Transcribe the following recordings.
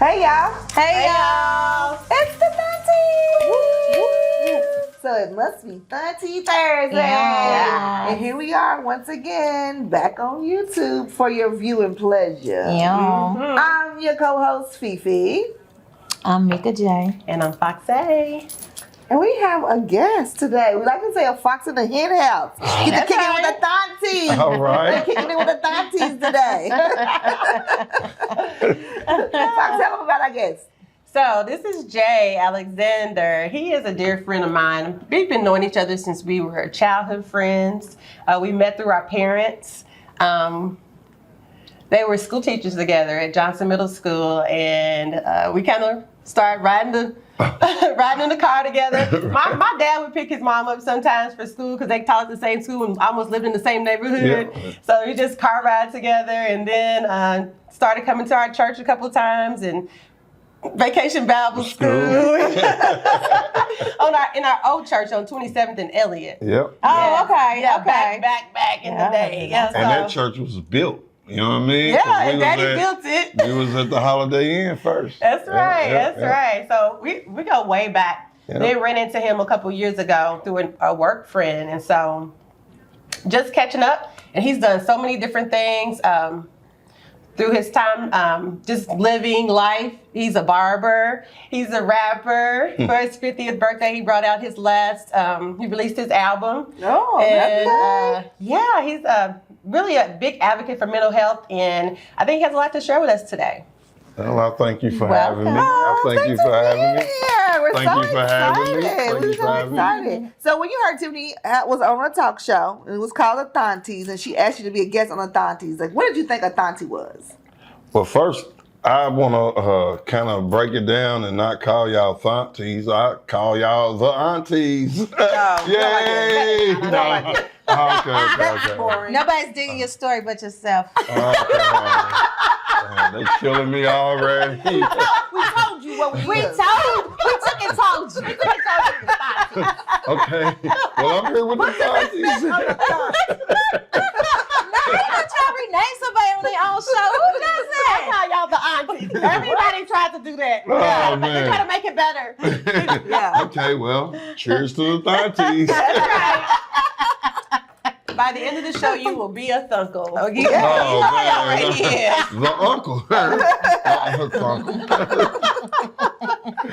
Hey y'all. Hey y'all. It's the Thaunties. So it must be Thauntie Thursday. Yeah. And here we are once again back on YouTube for your viewing pleasure. Yeah. I'm your co-host Fifi. I'm Mika J. And I'm Foxy. And we have a guest today. We like to say a fox in the hen house. Get to kick it with the Thaunties. All right. Kicking it with the Thaunties today. Fox, tell them about our guest. So this is Jay Alexander. He is a dear friend of mine. We've been knowing each other since we were childhood friends. We met through our parents. They were school teachers together at Johnson Middle School, and we kind of started riding in the car together. My dad would pick his mom up sometimes for school because they taught at the same school and almost lived in the same neighborhood. Yeah. So we just car ride together, and then started coming to our church a couple of times and Vacation Bible School. in our old church on 27th and Elliott. Yep. Oh, okay. Yeah, okay. back in the day. Yeah, And that church was built. You know what I mean? Yeah, 'Cause and Daddy built it. We was at the Holiday Inn first. That's right. Yeah, That's right. So we go way back. Yeah. They ran into him a couple years ago through a work friend, and so just catching up. And he's done so many different things through his time, just living life. He's a barber. He's a rapper. For his 50th birthday, he brought out his last. He released his album. Oh, And that's yeah, he's really a big advocate for mental health, and I think he has a lot to share with us today. Well, I thank you for having me. Oh, I thank you for having me. Yeah, we're Thank so you for having me. excited. Thank We're you for so having me. excited. So when you heard Tiffany was on a talk show, and it was called the Thaunties, and she asked you to be a guest on the Thaunties, like, what did you think a Thauntie was? Well, first, I want to kind of break it down and not call y'all Thaunties. I call y'all the Aunties. Yay! I don't like it. Okay. Boring. Nobody's digging your story but yourself. They killing me already. We told you what we We was. took and told you. Okay. Well, I'm here with the Thaunties. I'm not trying to rename somebody on their own show. Who does I that? call y'all the aunties. Everybody tried to do that. Oh, They man. try to make it better. Yeah. Okay, well, cheers to the Thaunties. That's right. By the end of the show, you will be a thunkle. Oh, man. The uncle. We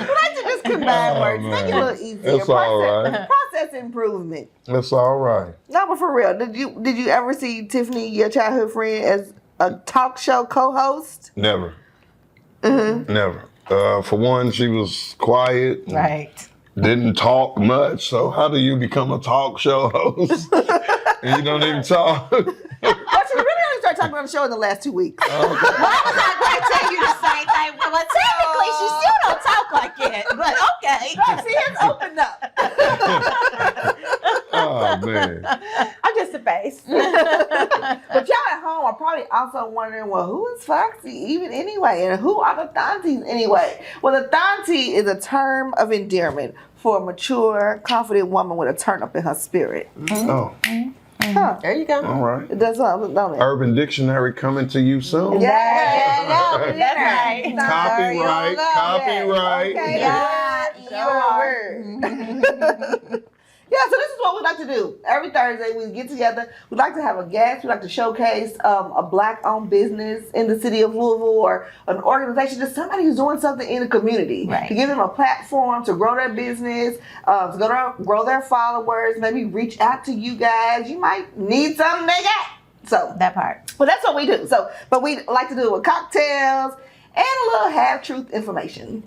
like to just combine Oh, words, make it a man. little easier. It's all right. Process improvement. That's all right. No, but for real, did you ever see Tiffany, your childhood friend, as a talk show co-host? Never. Never. For one, she was quiet. and Right. Didn't talk much. So how do you become a talk show host? And you don't even talk. But she really only started talking on the show in the last 2 weeks. Well, I was not going to tell you the same thing. Well, technically, she still don't talk like it. But okay. She has opened up. Oh, man. I'm just a face. But y'all at home are probably also wondering, well, who is Foxy even anyway? And who are the Thaunties anyway? Well, the Thauntie is a term of endearment for a mature, confident woman with a turn up in her spirit. Oh, Huh. There you go. all right. It does something, don't it? Urban Dictionary coming to you soon. Yeah. That's right. Copyright. Copyright. Okay. Yeah, Your word. Yeah, so this is what we like to do. Every Thursday we get together. We like to have a guest. We like to showcase a Black-owned business in the city of Louisville or an organization, just somebody who's doing something in the community. Right. To give them a platform to grow their business, to grow their followers, maybe reach out to you guys. You might need something they got. So, That part. but that's what we do. So, but we like to do it with cocktails and a little half-truth information.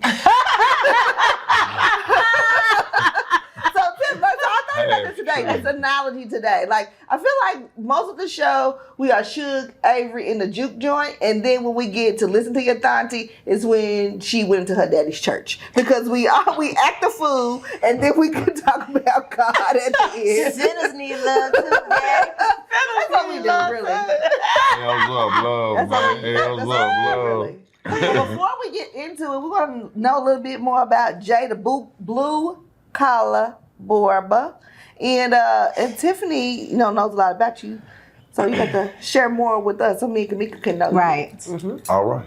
So I thought about this today, this analogy today. Like, I feel like most of the show, we are Suge Avery in the juke joint, and then when we get to listen to your Thauntie is when she went into her daddy's church. Because we act a fool, and then we can talk about God at the end. Sinners need love too, man. That's what we do, really. Hell's up, love, That's man. all Hell's that's up, all we do, love. really. But before we get into it, we're going to know a little bit more about Jay, the blue collar barber. And Tiffany, knows a lot about you. So you got to share more with us so Mika can know. Right. All right.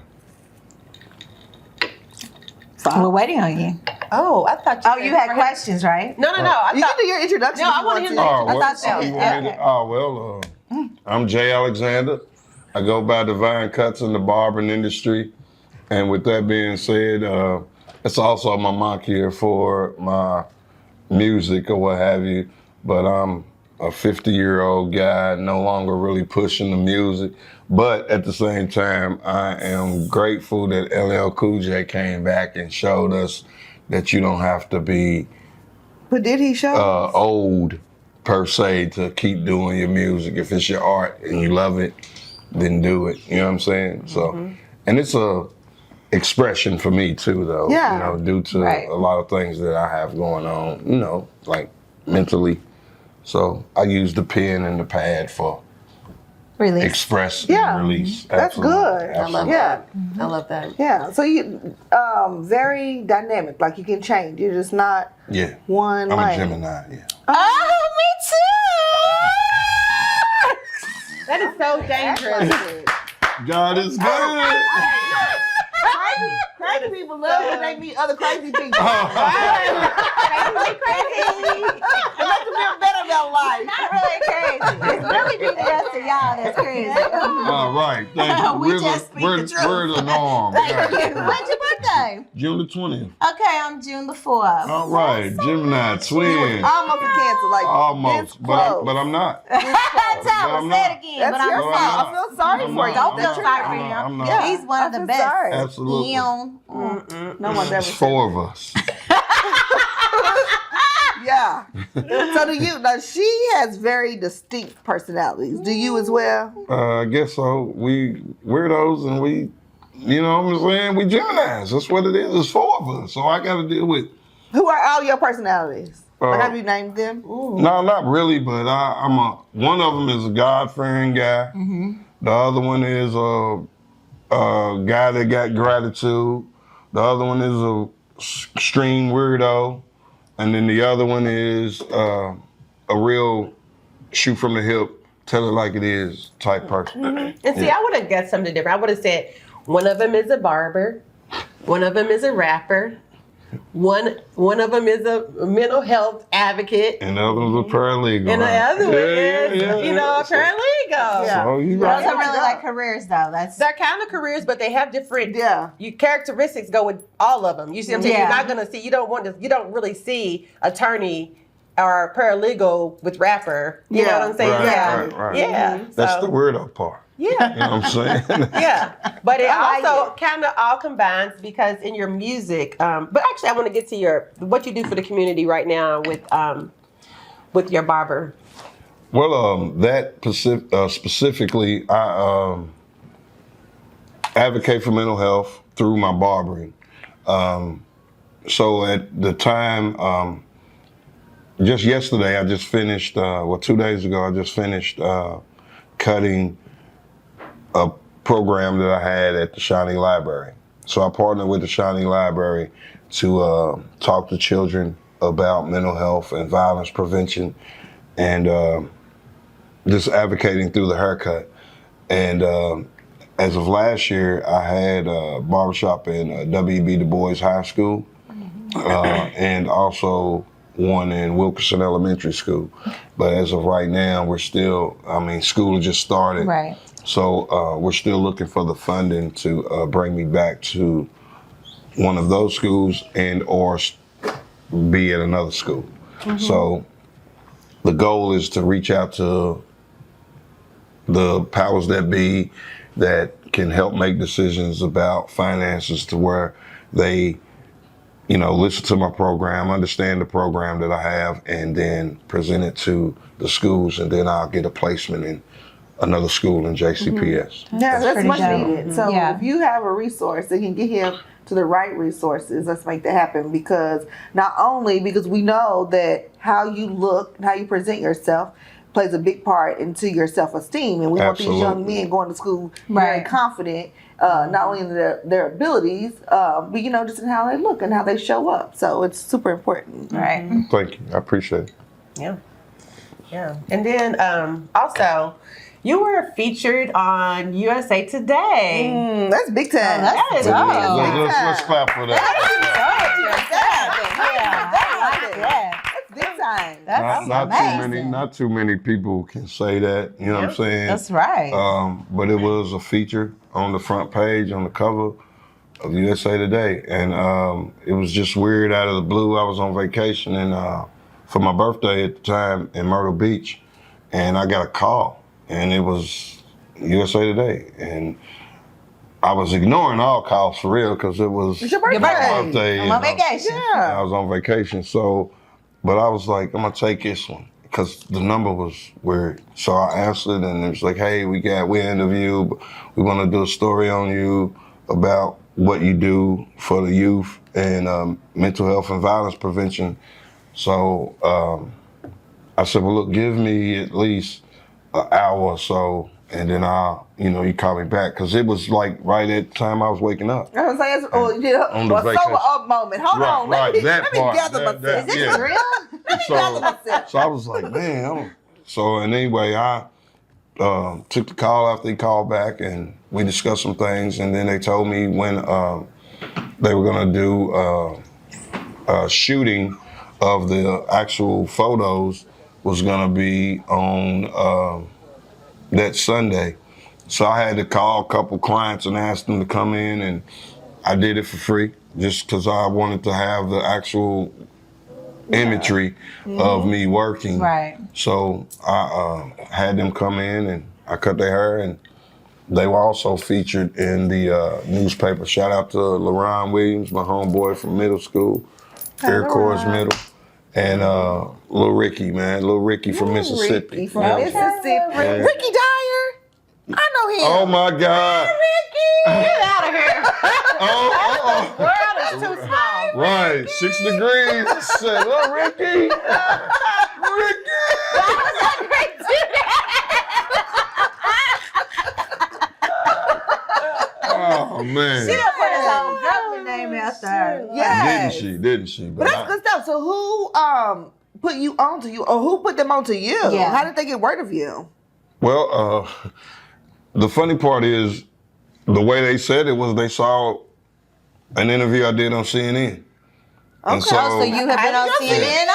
We're waiting on you. Oh, I thought Oh, you had questions, right? No. I You thought can do your introduction. No, if I you wanna want hear to. the- Oh, thought so. you want me to- oh, well, I'm Jay Alexander. I go by Divine Cuts in the barbering industry. And with that being said, it's also my moniker for my music or what have you. But I'm a 50-year-old guy, no longer really pushing the music. But at the same time, I am grateful that LL Cool J came back and showed us that you don't have to be But did he show? old per se to keep doing your music. If it's your art and you love it, then do it. You know what I'm saying? So, and it's a expression for me too, though. Yeah. You know, due to Right. a lot of things that I have going on. You know, like mentally. So I use the pen and the pad for Release. express Yeah. and release. That's Absolutely. good. Absolutely. Yeah. I love that. Yeah. So you very dynamic. Like you can change. You're just not Yeah. one I'm a lane. Gemini. Yeah. Oh, me That is so dangerous. God is good. Crazy people love when they meet other crazy people. Crazy. It makes them feel better about life. Not really crazy. It's really just us to y'all that's crazy. All right. Thank you. We just speak the truth. We're the norm. Thank Yeah. you. When's your birthday? June the 20th. Okay, I'm June the 4th. All right. Gemini twin. Almost a cancer. Like Almost. this But close. I'm not. Tell I'm me, say not. it again. That's but I'm your I'm fault. not. I feel sorry I'm for you. not. Don't feel That's your sorry fault. for him. I'm not. Yeah. He's one of I the feel best. sorry. Absolutely. No one's ever It's said 4 of us. Yeah. So do you? Now she has very distinct personalities. Do you as well? I guess so. We weirdos and we, you know what I'm saying? We Geminis. That's what it is. It's 4 of us. So I got to deal with. Who are all your personalities? Like, Uh, have you named them? No, not really, but one of them is a God-fearing guy. The other one is a guy that got gratitude. The other one is a extreme weirdo. And then the other one is a real shoot from the hip, tell it like it is type person. And see, I would have guessed something different. I would have said one of them is a barber, one of them is a rapper, one of them is a mental health advocate, And the other one's a paralegal. and the right? other one is, Yeah. a paralegal. Yeah. So you Those right. are really like careers, though. That's They're kind of careers, but they have different Yeah. characteristics go with all of them. You see what I'm saying? Yeah. You're not gonna see. You don't really see attorney or paralegal with rapper. You know Yeah. what I'm saying? Right, Yeah. right. Yeah. That's So, the weirdo part. yeah. You know what I'm saying? Yeah, but it I like also kind of all combines because in your music. But actually, I want to get to what you do for the community right now with your barber. Well, that specifically, I advocate for mental health through my barbering. So at the time, just yesterday, I just finished, 2 days ago, I just finished cutting a program that I had at the Shawnee Library. So I partnered with the Shawnee Library to talk to children about mental health and violence prevention and just advocating through the haircut. And as of last year, I had a barbershop in W.B. Du Bois High School and also one in Wilkerson Elementary School. But as of right now, we're still, school just started. right. So we're still looking for the funding to bring me back to one of those schools and or be at another school. So the goal is to reach out to the powers that be that can help make decisions about finances to where they, listen to my program, understand the program that I have, and then present it to the schools, and then I'll get a placement in another school in JCPS. Yeah, that's pretty much dope. needed. So Yeah. if you have a resource that can get him to the right resources, let's make that happen. Because not only because we know that how you look and how you present yourself plays a big part into your self-esteem, and we want these young Absolutely. men going to school very Right. confident, not only in their abilities, but just in how they look and how they show up. So it's super important. Right. Thank you. I appreciate it. Yeah, yeah. And then also, you were featured on USA Today. That's big time. That's That is dope. amazing. Let's clap for that. time. That's amazing. Not too many people can say that. You know what I'm saying? That's right. But it was a feature on the front page, on the cover of USA Today, and it was just weird out of the blue. I was on vacation and for my birthday at the time in Myrtle Beach, and I got a call, and it was USA Today, and I was ignoring all calls for real because it was It's your birthday. I'm on vacation. Yeah. I was on vacation, so, but I was like, I'm gonna take this one because the number was weird. So I answered, and it was like, hey, we interviewed, we want to do a story on you about what you do for the youth and mental health and violence prevention. So I said, well, look, give me at least an hour or so, and then you call me back, because it was like right at the time I was waking up. I was saying, On the vacation. sober up moment. Hold on, let me gather myself. Is this real? So I was like, man. And anyway, I took the call after he called back, and we discussed some things, and then they told me when they were gonna do a shooting of the actual photos was gonna be on that Sunday. So I had to call a couple clients and ask them to come in, and I did it for free just because I wanted to have the actual imagery of me working. Right. So I had them come in, and I cut their hair, and they were also featured in the newspaper. Shout out to LaRon Williams, my homeboy from middle school, Air Corps Middle, and Lil Ricky, man. Lil Ricky from Mississippi. Ricky from Mississippi. Yeah. Ricky Dyer. I know him. Oh my God. Ricky. Get out of here. Oh. World is too small. Right, 6 degrees. I said, Lil Ricky. Ricky. Why was that great to Oh man. She done put his whole government name out there. Yes. Didn't she? But that's good stuff. So who put you onto you, or who put them onto you? Yeah. How did they get word of you? Well, the funny part is the way they said it was they saw an interview I did on CNN. And So you have been on CNN.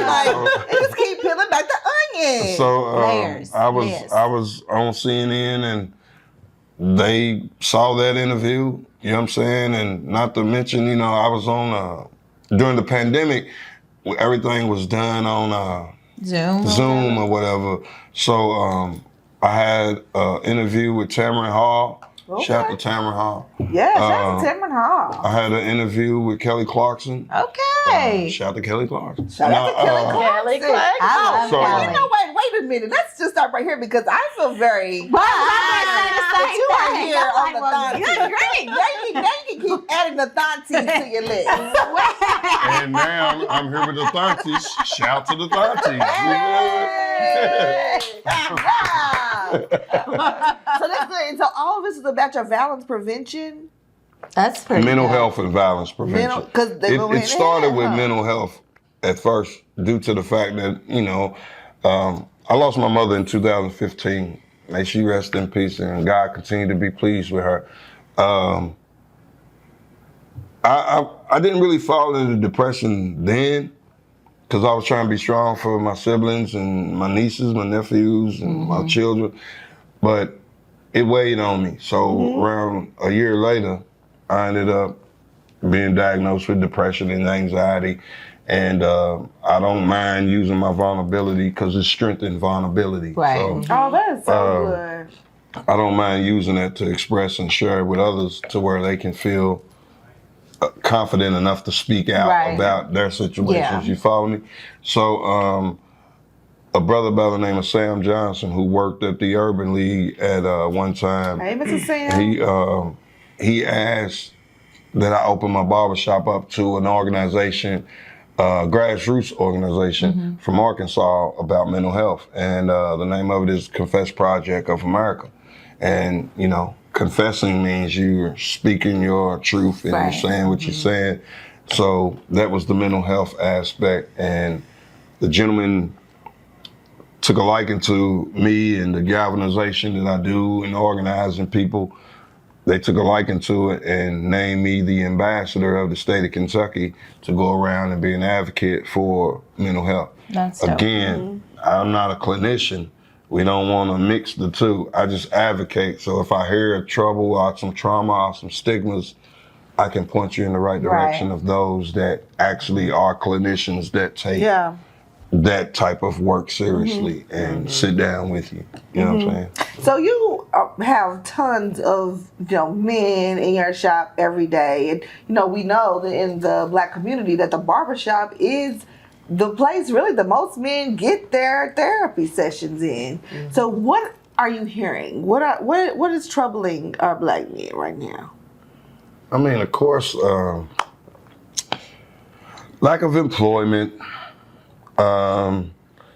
Like, they just keep peeling back the onion. So Layers. I was Yes. on CNN, and they saw that interview. You know what I'm saying? And not to mention, I was on during the pandemic, everything was done on Zoom or whatever. So I had an interview with Tamron Hall. Okay. Shout out to Tamron Hall. Yeah, shout out to Tamron Hall. I had an interview with Kelly Clarkson. Okay. Shout out to Kelly Clarkson. Shout out to Kelly Clarkson. I love So- Kelly. You know, wait a minute. Let's just stop right here because I feel very. Well, that you are here on the Thaunties. Thaunties. Great. Now you can keep adding the Thaunties to your list. And now I'm here with the Thaunties. Shout to the Thaunties. Hey! Wow. So that's good. So all of this is about your violence prevention. That's pretty Mental good. health and violence prevention. It started with mental health at first, due to the fact that, I lost my mother in 2015. May she rest in peace, and God continue to be pleased with her. I didn't really fall into depression then, because I was trying to be strong for my siblings and my nieces, my nephews, and my children. But it weighed on me. So around a year later, I ended up being diagnosed with depression and anxiety. And I don't mind using my vulnerability because it strengthens vulnerability. Right. So Oh, that is so good. I don't mind using that to express and share with others to where they can feel confident enough to speak out about their situations. Yeah. You follow me? So a brother by the name of Sam Johnson, who worked at the Urban League at one time, Hey, Mr. Sam. he asked that I open my barbershop up to an organization, grassroots organization from Arkansas about mental health. And the name of it is Confess Project of America. And, confessing means you're speaking your truth and you're saying what you're saying. So that was the mental health aspect. And the gentleman took a liking to me and the galvanization that I do in organizing people. they took a liking to it and named me the ambassador of the state of Kentucky to go around and be an advocate for mental health. That's dope. Again, I'm not a clinician. We don't want to mix the two. I just advocate. So if I hear a trouble or some trauma or some stigmas, I can point you in the right direction of those that actually are clinicians that take that type of work seriously and sit down with you. You know what I'm saying? So you have tons of men in your shop every day, and we know that in the Black community that the barbershop is the place really the most men get their therapy sessions in. So what are you hearing? What is troubling our Black men right now? I mean, of course, lack of employment,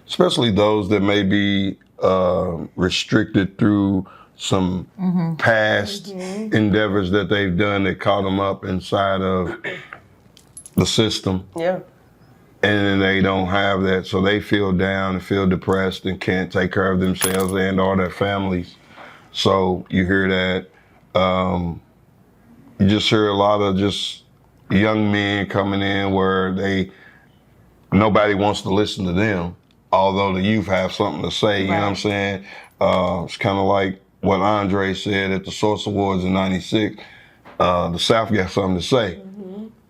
especially those that may be restricted through some past endeavors that they've done that caught them up inside of the system. Yeah. And they don't have that, so they feel down and feel depressed and can't take care of themselves and or their families. So you hear that. You just hear a lot of just young men coming in where nobody wants to listen to them, although the youth have something to say, you know what I'm saying? It's kind of like what Andre said at the Source Awards in '96, the South got something to say.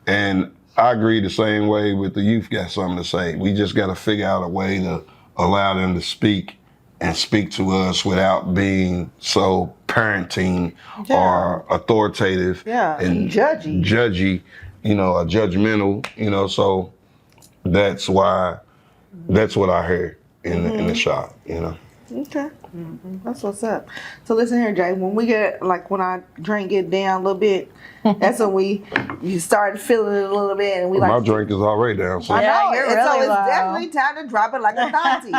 And I agree the same way with the youth got something to say. We just got to figure out a way to allow them to speak and speak to us without being so parenting or authoritative and judgy, or judgmental, so that's what I hear in the shop, Okay. That's what's up. So listen here, Jay, when our drink get down a little bit, that's when you start feeling it a little bit, and my drink is already down. So. I know, you're and really so it's low. definitely time to drop it like a Thauntie.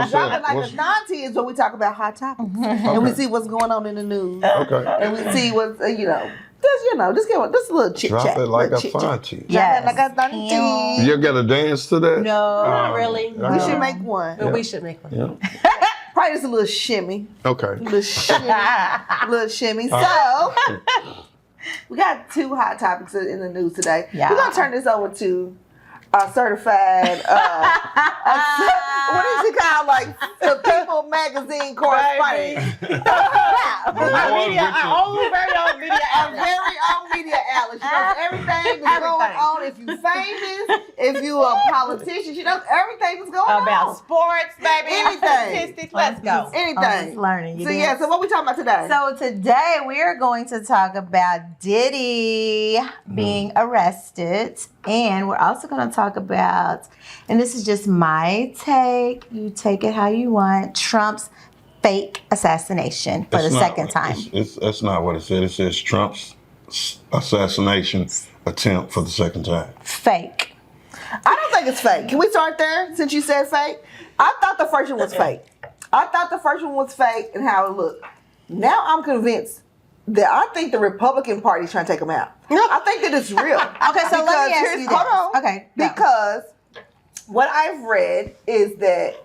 Drop it like a Thauntie is when we talk about hot topics, and we see what's going on in the news, and we see what's just give just a little chit chat. Drop it like a Thauntie. Drop it like a Thauntie. You got to dance to that? No, not really. We should make one. But we should make one. Yeah. Probably just a little shimmy. Okay. A little shimmy. So, we got two hot topics in the news today. Yeah. We're going to turn this over to a certified, what is it called? Like, the People Magazine correspondent. Our own very own media Our very own media outlet. She knows everything that's going on. If you famous, if you a politician, she knows everything that's going on. about sports, baby. Anything. Statistics. Let's go. Anything. Learning. So what we talking about today? So today we are going to talk about Diddy being arrested, and we're also going to talk about, and this is just my take, you take it how you want, Trump's fake assassination for the second time. That's not what it said. It says Trump's assassination attempt for the second time. Fake. I don't think it's fake. Can we start there since you said fake? I thought the first one was fake. And how it looked. Now I'm convinced that I think the Republican Party is trying to take him out. I think that it's real. Okay, so let me ask you this. Hold on. Okay, go. Because what I've read is that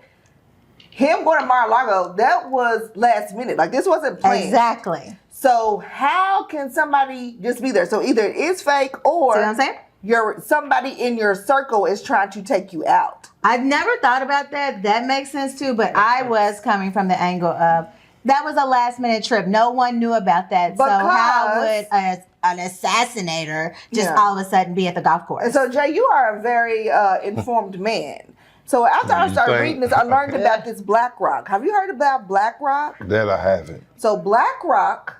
him going to Mar-a-Lago, that was last minute. Like, this wasn't planned. Exactly. So how can somebody just be there? So either it is fake or See what I'm saying? Somebody in your circle is trying to take you out. I've never thought about that. That makes sense too, but I was coming from the angle of that was a last minute trip. No one knew about that. So how would an assassinator just all of a sudden be at the golf course? And so, Jay, you are a very informed man. So after I started reading this, I learned about this BlackRock. Have you heard about BlackRock? That I haven't. So BlackRock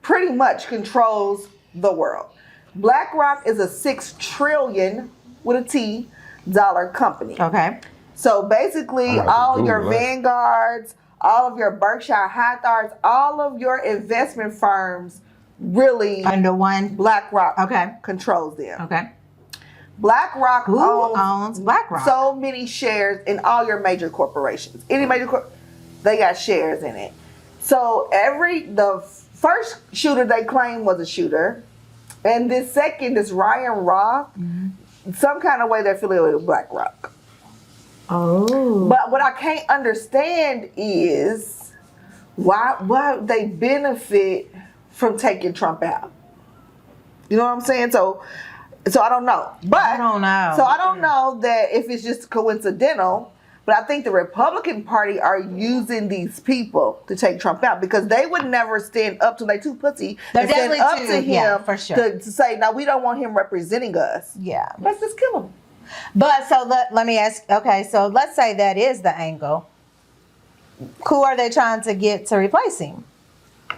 pretty much controls the world. BlackRock is a $6 trillion with a T dollar company. Okay. So basically, all your Vanguards, all of your Berkshire Hathaway, all of your investment firms really Under one. BlackRock controls them. Okay. BlackRock Who owns BlackRock? so many shares in all your major corporations. Any major they got shares in it. So the first shooter they claimed was a shooter, and this Ryan Roth, some kind of way they're affiliated with BlackRock. Oh. But what I can't understand is why they benefit from taking Trump out. You know what I'm saying? So I don't know. But I don't know. So I don't know that if it's just coincidental. But I think the Republican Party are using these people to take Trump out because they would never stand up to, they too pussy. They're stand up to him yeah, for sure. to say, no, we don't want him representing us. Yeah. Let's just kill him. But so let me ask, okay, so let's say that is the angle. Who are they trying to get to replace him? I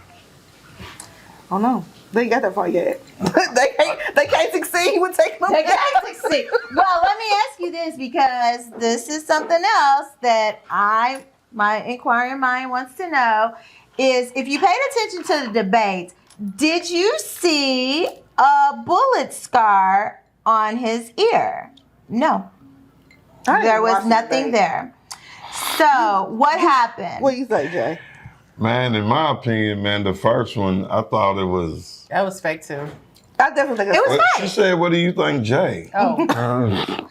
don't know. They ain't got that far yet. they can't succeed with taking them They out. can't succeed. Well, let me ask you this because this is something else that my inquiring mind wants to know is if you paid attention to the debates, did you see a bullet scar on his ear? No. There was nothing there. So what happened? What do you say, Jay? Man, in my opinion, man, the first one, I thought it was... That was fake too. I definitely think It was Well, fake. she said, what do you think, Jay? Oh.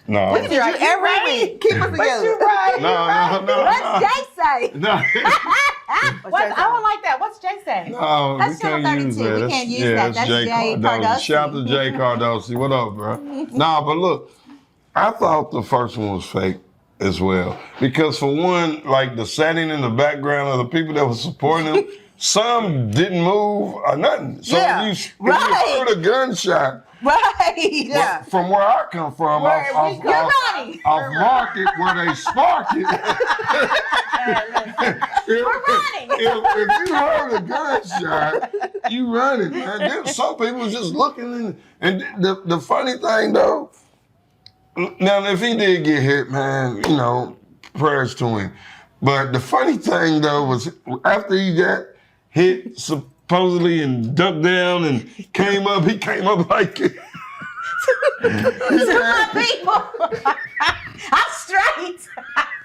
No. Look at you every week. Keep us together. You're right. No. What's Jay say? No. What? I don't like that. What's Jay saying? No, That's we can't Channel use 32. that. We That's- can't use yeah, that. That's That's Jay Cardosi. Shout out to Jay Cardosi. What up, bro? Nah, but look, I thought the first one was fake as well. Because for one, like the setting in the background of the people that were supporting him, some didn't move or nothing. So Yeah, if you right. heard a gunshot, Right. Yeah. from where I come from, Where off we come Market, where they spark it. if you heard a gunshot, you running, man. Then some people just looking and the funny thing though, now if he did get hit, man, you know, prayers to him. But the funny thing though was after he got hit supposedly and ducked down and came up, he came up like it. My people. I'm straight.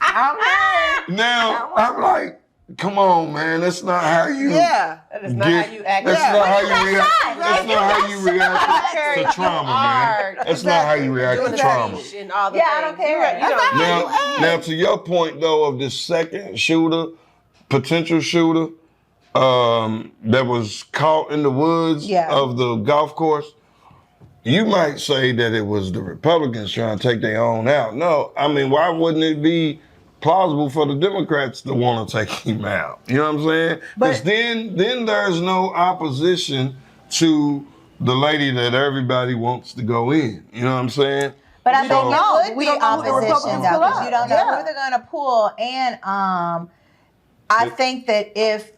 Okay. Now I'm like, come on, man, that's not how you Yeah. That is not how you act. That's Yeah. not how But you you react. got That's shot. not how you react to trauma, man. That's not how you react to trauma. And all the Yeah, I don't things. care. You don't. Now, to your point though of this second shooter, potential shooter, that was caught in the woods Yeah. of the golf course, you might say that it was the Republicans trying to take their own out. No, I mean, why wouldn't it be plausible for the Democrats to want to take him out? You know what I'm saying? Because But- then there's no opposition to the lady that everybody wants to go in. You know what I'm saying? But I We think don't there know. would We be don't know who the opposition Republicans though, pull because up. you don't know Yeah. who they're going to pull. And I think that if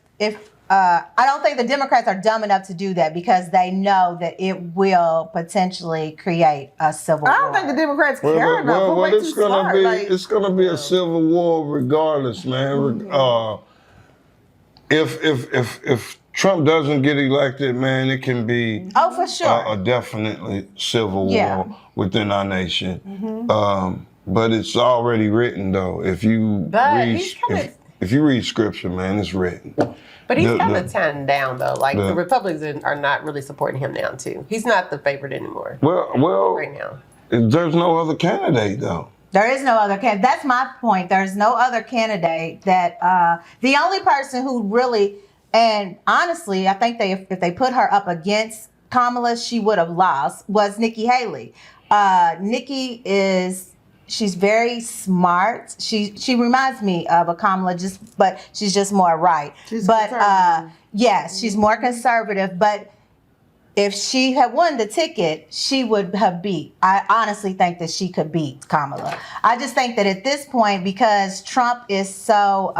I don't think the Democrats are dumb enough to do that because they know that it will potentially create a civil war. I don't think the Democrats care enough. Well, We're way it's too gonna smart. be Like, it's gonna be a civil war regardless, man. If Trump doesn't get elected, man, it can be Oh, for sure. a definitely civil war Yeah. within our nation. But it's already written though. If you But read he's kinda- if you read scripture, man, it's written. But he's The- kind the- of turned down though. Like the- the Republicans are not really supporting him now too. He's not the favorite anymore Well, right now. there's no other candidate though. There is no other candidate. That's my point. There's no other candidate that the only person who really, and honestly, I think if they put her up against Kamala, she would have lost, was Nikki Haley. Nikki she's very smart. She reminds me of a Kamala, but she's just more right. She's but conservative. yes, she's more conservative. But if she had won the ticket, she would have beat. I honestly think that she could beat Kamala. I just think that at this point, because Trump is so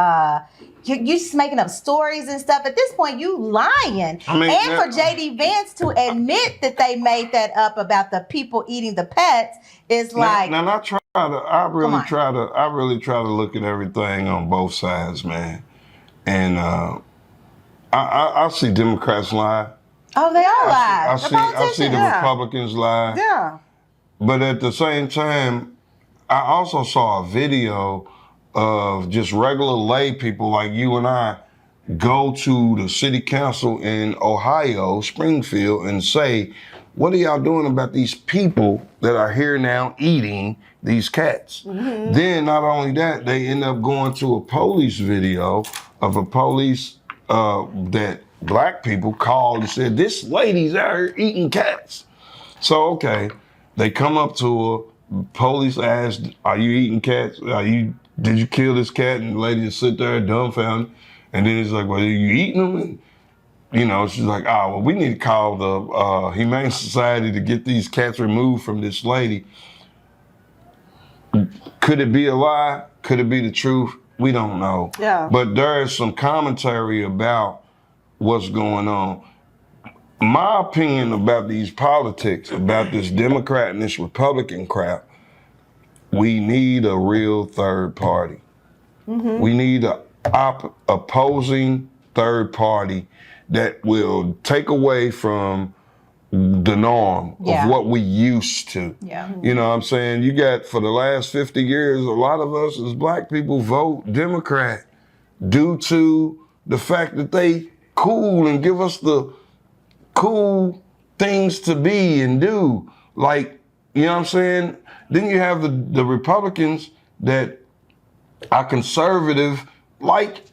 you just making up stories and stuff. At this point, you lying. I mean, and that- for JD Vance to admit that they made that up about the people eating the pets is like. Now I really Come on. try to look at everything on both sides, man. And I see Democrats lie. Oh, they are I lies. see the yeah. Republicans lie. yeah. But at the same time, I also saw a video of just regular lay people like you and I go to the city council in Ohio, Springfield, and say, what are y'all doing about these people that are here now eating these cats? Then not only that, they end up going to a police video of a police that black people called and said, this lady's out here eating cats. So, okay, they come up to her, police asked, are you eating cats? Did you kill this cat? And the lady just sit there dumbfounded. And then it's like, well, are you eating them? And, you know, she's like, oh, well, we need to call the Humane Society to get these cats removed from this lady. Could it be a lie? Could it be the truth? We don't know. Yeah. But there is some commentary about what's going on. My opinion about these politics, about this Democrat and this Republican crap, we need a real third party. Mm-hmm. We need an opposing third party that will take away from the norm of what we used to. Yeah. You know what I'm saying? You got, for the last 50 years, a lot of us as black people vote Democrat due to the fact that they cool and give us the cool things to be and do. Like, you know what I'm saying? Then you have the Republicans that are conservative, like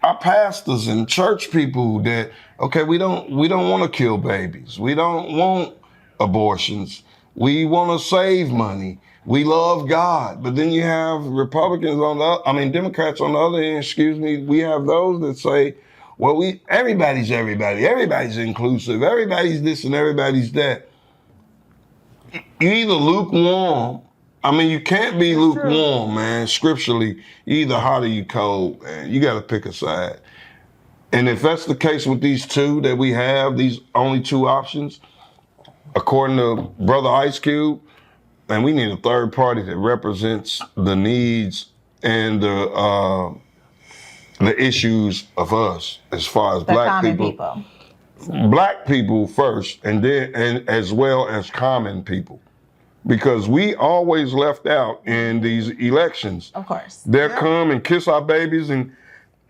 our pastors and church people that, okay, we don't want to kill babies. We don't want abortions. We want to save money. We love God. But then you have Democrats on the other end, we have those that say, well, everybody's everybody. Everybody's inclusive. Everybody's this and everybody's that. You either lukewarm. I mean, you can't be lukewarm, man. Scripturally, you either hot or you cold, man. You got to pick a side. And if that's the case with these two that we have, these only two options, according to Brother Ice Cube, man, we need a third party that represents the needs and the issues of us as far as black people. Black people first, and as well as common people. Because we always left out in these elections. Of course. They'll come and kiss our babies and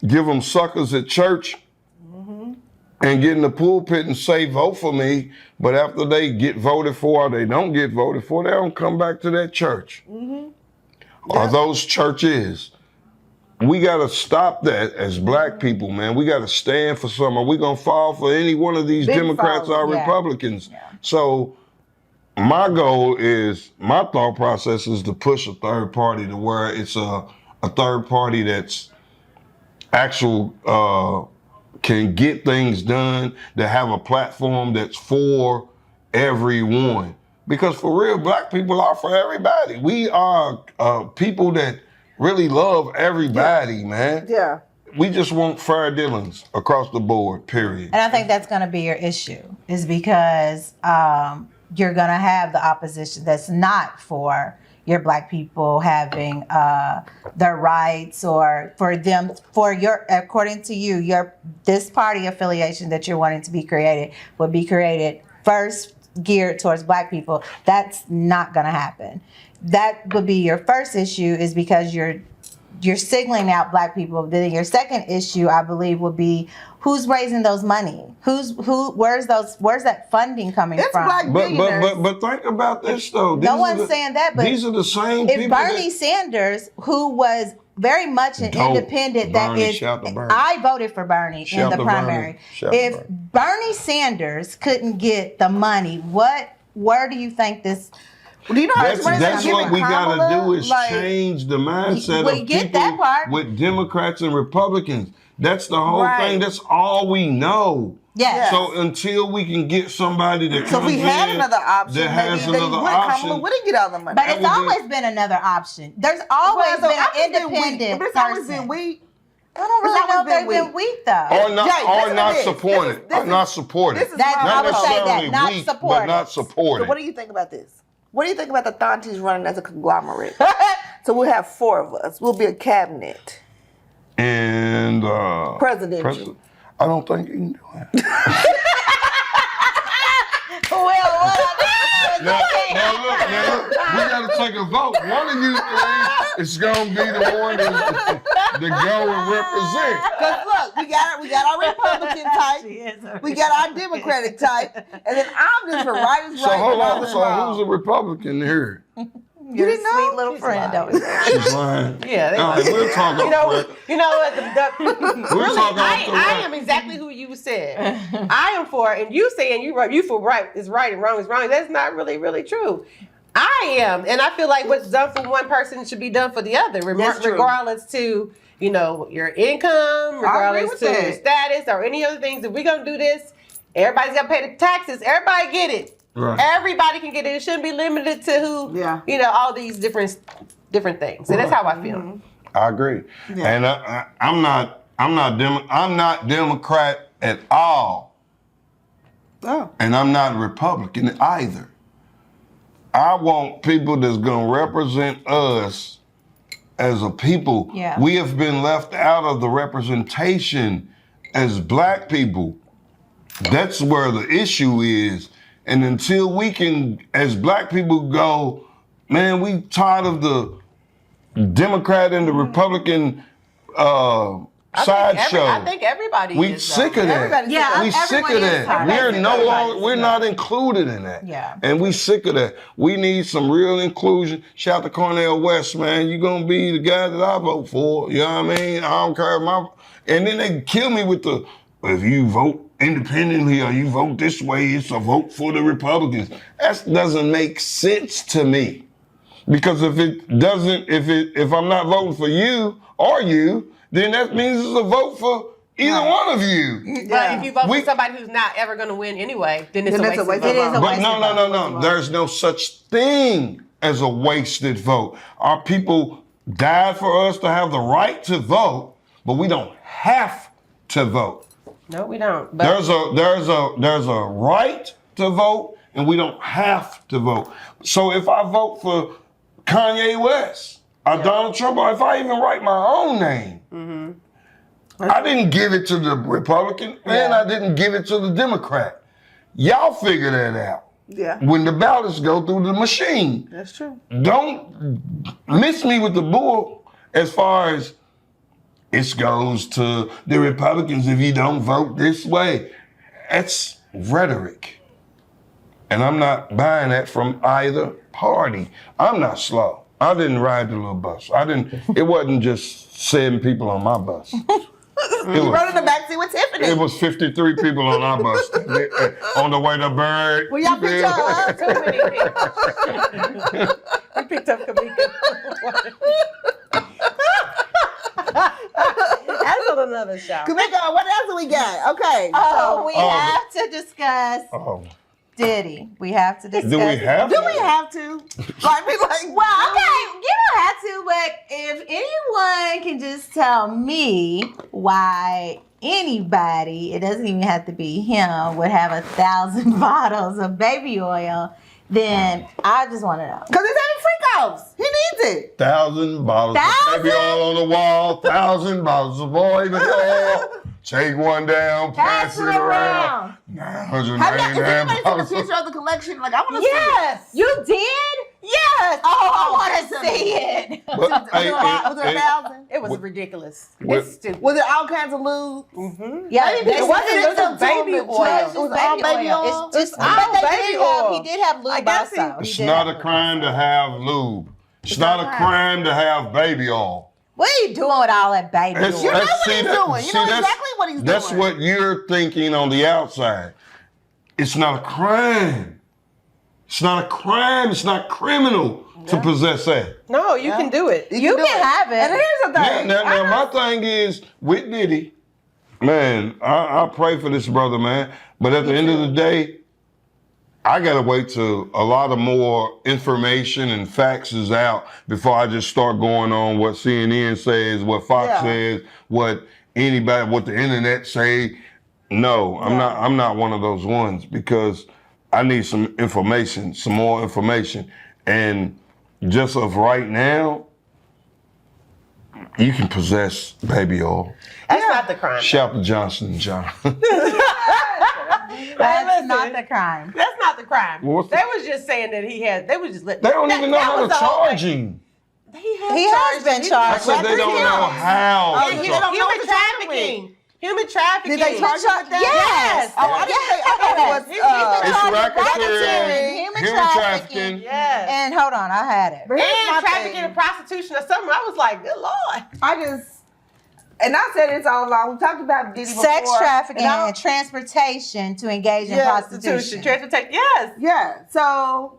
give them suckers at church and get in the pulpit and say, vote for me. But after they get voted for or they don't get voted for, they don't come back to that church. Or those churches. We got to stop that as black people, man. We got to stand for something. Are we going to fall for any one of these Democrats or Republicans? Yeah. So my thought process is to push a third party to where it's a third party that's can get things done, that have a platform that's for everyone. Because for real, black people are for everybody. We are people that really love everybody, man. Yeah. We just want fair dealings across the board, period. And I think that's going to be your issue, is because you're going to have the opposition that's not for your black people having their rights, or for your, according to you, this party affiliation that you're wanting to be created would be created first geared towards black people. That's not going to happen. That would be your first issue, is because you're signaling out black people. Then your second issue, I believe, would be who's raising those money? Where's that funding coming from? But think about this though. No one's saying that, but these are the same people. If Bernie Sanders, who was very much an independent, I voted for Bernie in the primary. If Bernie Sanders couldn't get the money, where do you think this? Do you know that's what we gotta do is change the mindset of people with Democrats and Republicans. That's the whole thing. That's all we know. Yes. So until we can get somebody that so if we had another option, that has another option, wouldn't get all the money. But it's always been another option. There's always been an independent But it's always been weak. I don't really know if they've been weak though. Or not supported. Not supported. I would say that. Not weak, supported. But not supported. So what do you think about this? What do you think about the Thaunties running as a conglomerate? So we'll have 4 of us. We'll be a cabinet. And presidential. I don't think you can do it. Now look, we gotta take a vote. One of you three is gonna be the one to go and represent. Because look, we got our Republican type, we got our Democratic type, and then I'm just for right as right. So hold on, so who's a Republican here? Your didn't know? sweet little She's friend lying. over there. She's lying. Yeah, they All right, we'll talk you know off what? We'll talk off the I am exactly who you said. I am for, and you saying you for right is right and wrong is wrong. That's not really true. I am, and I feel like what's done for one person should be done for the other, That's true. regardless to your income, regardless with to your that. status or any other things. If we're gonna do this, everybody's gotta pay the taxes. Everybody get it. Right. Everybody can get it. It shouldn't be limited to who. All these different things. And that's how I feel. Mm-hmm. I agree. Yeah. And I'm not Democrat at all. Oh. And I'm not Republican either. I want people that's gonna represent us as a people. Yeah. We have been left out of the representation as black people. That's where the issue is. And until we can, as black people, go, man, we tired of the Democrat and the Republican sideshow. I think everybody We is. sick of that. Everybody's Yeah, We sick everyone of is that. tired. We're no longer, Everybody's we're not included in that. Yeah. And we sick of that. We need some real inclusion. Shout out to Cornel West, man. You gonna be the guy that I vote for. You know what I mean? I don't care and then they kill me with if you vote independently or you vote this way, it's a vote for the Republicans. That doesn't make sense to me. Because if I'm not voting for you or you, then that means it's a vote for either one of you. But if you vote for somebody who's not ever going to win anyway, then it's a waste of vote. It is a But waste of vote. no. There's no such thing as a wasted vote. Our people died for us to have the right to vote, but we don't have to vote. No, we don't. But There's a right to vote, and we don't have to vote. So if I vote for Kanye West or Donald Trump, or if I even write my own name, I didn't give it to the Republican and I didn't give it to the Democrat. Y'all figure that out. Yeah. When the ballots go through the machine. That's true. Don't miss me with the bull as far as it goes to the Republicans if you don't vote this way. That's rhetoric. And I'm not buying that from either party. I'm not slow. I didn't ride the little bus. It wasn't just 7 people on my bus. You rode in the backseat with Tiffany. It was 53 people on our bus on the way to Bird. Well, y'all picked up. too many people. We picked up Kamika. That's on another show. Kamika, what else do we got? Okay. Oh, we have to discuss Oh. Diddy. We have to discuss. Do we have Do to? we have to? Like, be like, Well, okay, you don't have to, but if anyone can just tell me why anybody, it doesn't even have to be him, would have 1,000 bottles of baby oil, then I just want to know. because he's having freak offs. He needs it. 1,000 bottles of baby oil on the wall, 1,000 bottles of oil. Take one down, pass it around. Has 999 anybody seen a bottles. picture of the collection? Like, I want to Yes, you did? Yes. Oh, I want to see it. But, see it. hey, Was it 1,000? It was ridiculous. What- It's stupid. Was it all kinds of lube? Yeah, Maybe it it wasn't baby oil. It was all baby oil. It's just all but they baby did have, oil. he did have lube I guess he- also. He It's did not have a lube crime also. to have lube. It's not a crime to have baby oil. What are you doing with all that baby That's- oil? You know that's- what see, he's that- doing. You see, know that's- exactly what he's doing. That's what you're thinking on the outside. It's not a crime. It's not a crime. It's not criminal to possess that. No, you can do it. You do can have it. And here's the thing. Now, my thing is with Diddy, man, I pray for this brother, man. But at the end of the day, I gotta wait till a lot of more information and facts is out before I just start going on what CNN says, what Fox says, what the internet say. No, I'm not one of those ones because I need some information, some more information. And just of right now, you can possess baby oil. That's not the crime. Shout to Johnson & Johnson. That's listen. not the crime. That's not the crime. Well, what's They was just saying that he had. They was just letting. They don't even know that how was to the whole charge thing. him. He has been I charged. said they don't know how Oh, to he charge. don't know what Human to charge him with. trafficking. human trafficking. Did they charge him with that? Yes. Oh, I didn't think. I thought it was. It's racketeering, human human trafficking. trafficking. Yes. And hold on, I had it. But here's my And trafficking thing. and prostitution or something. I was like, good Lord. And I said this all along. We talked about Diddy before. Sex trafficking and I and transportation to engage in prostitution. Transportation. Yes. Yeah. So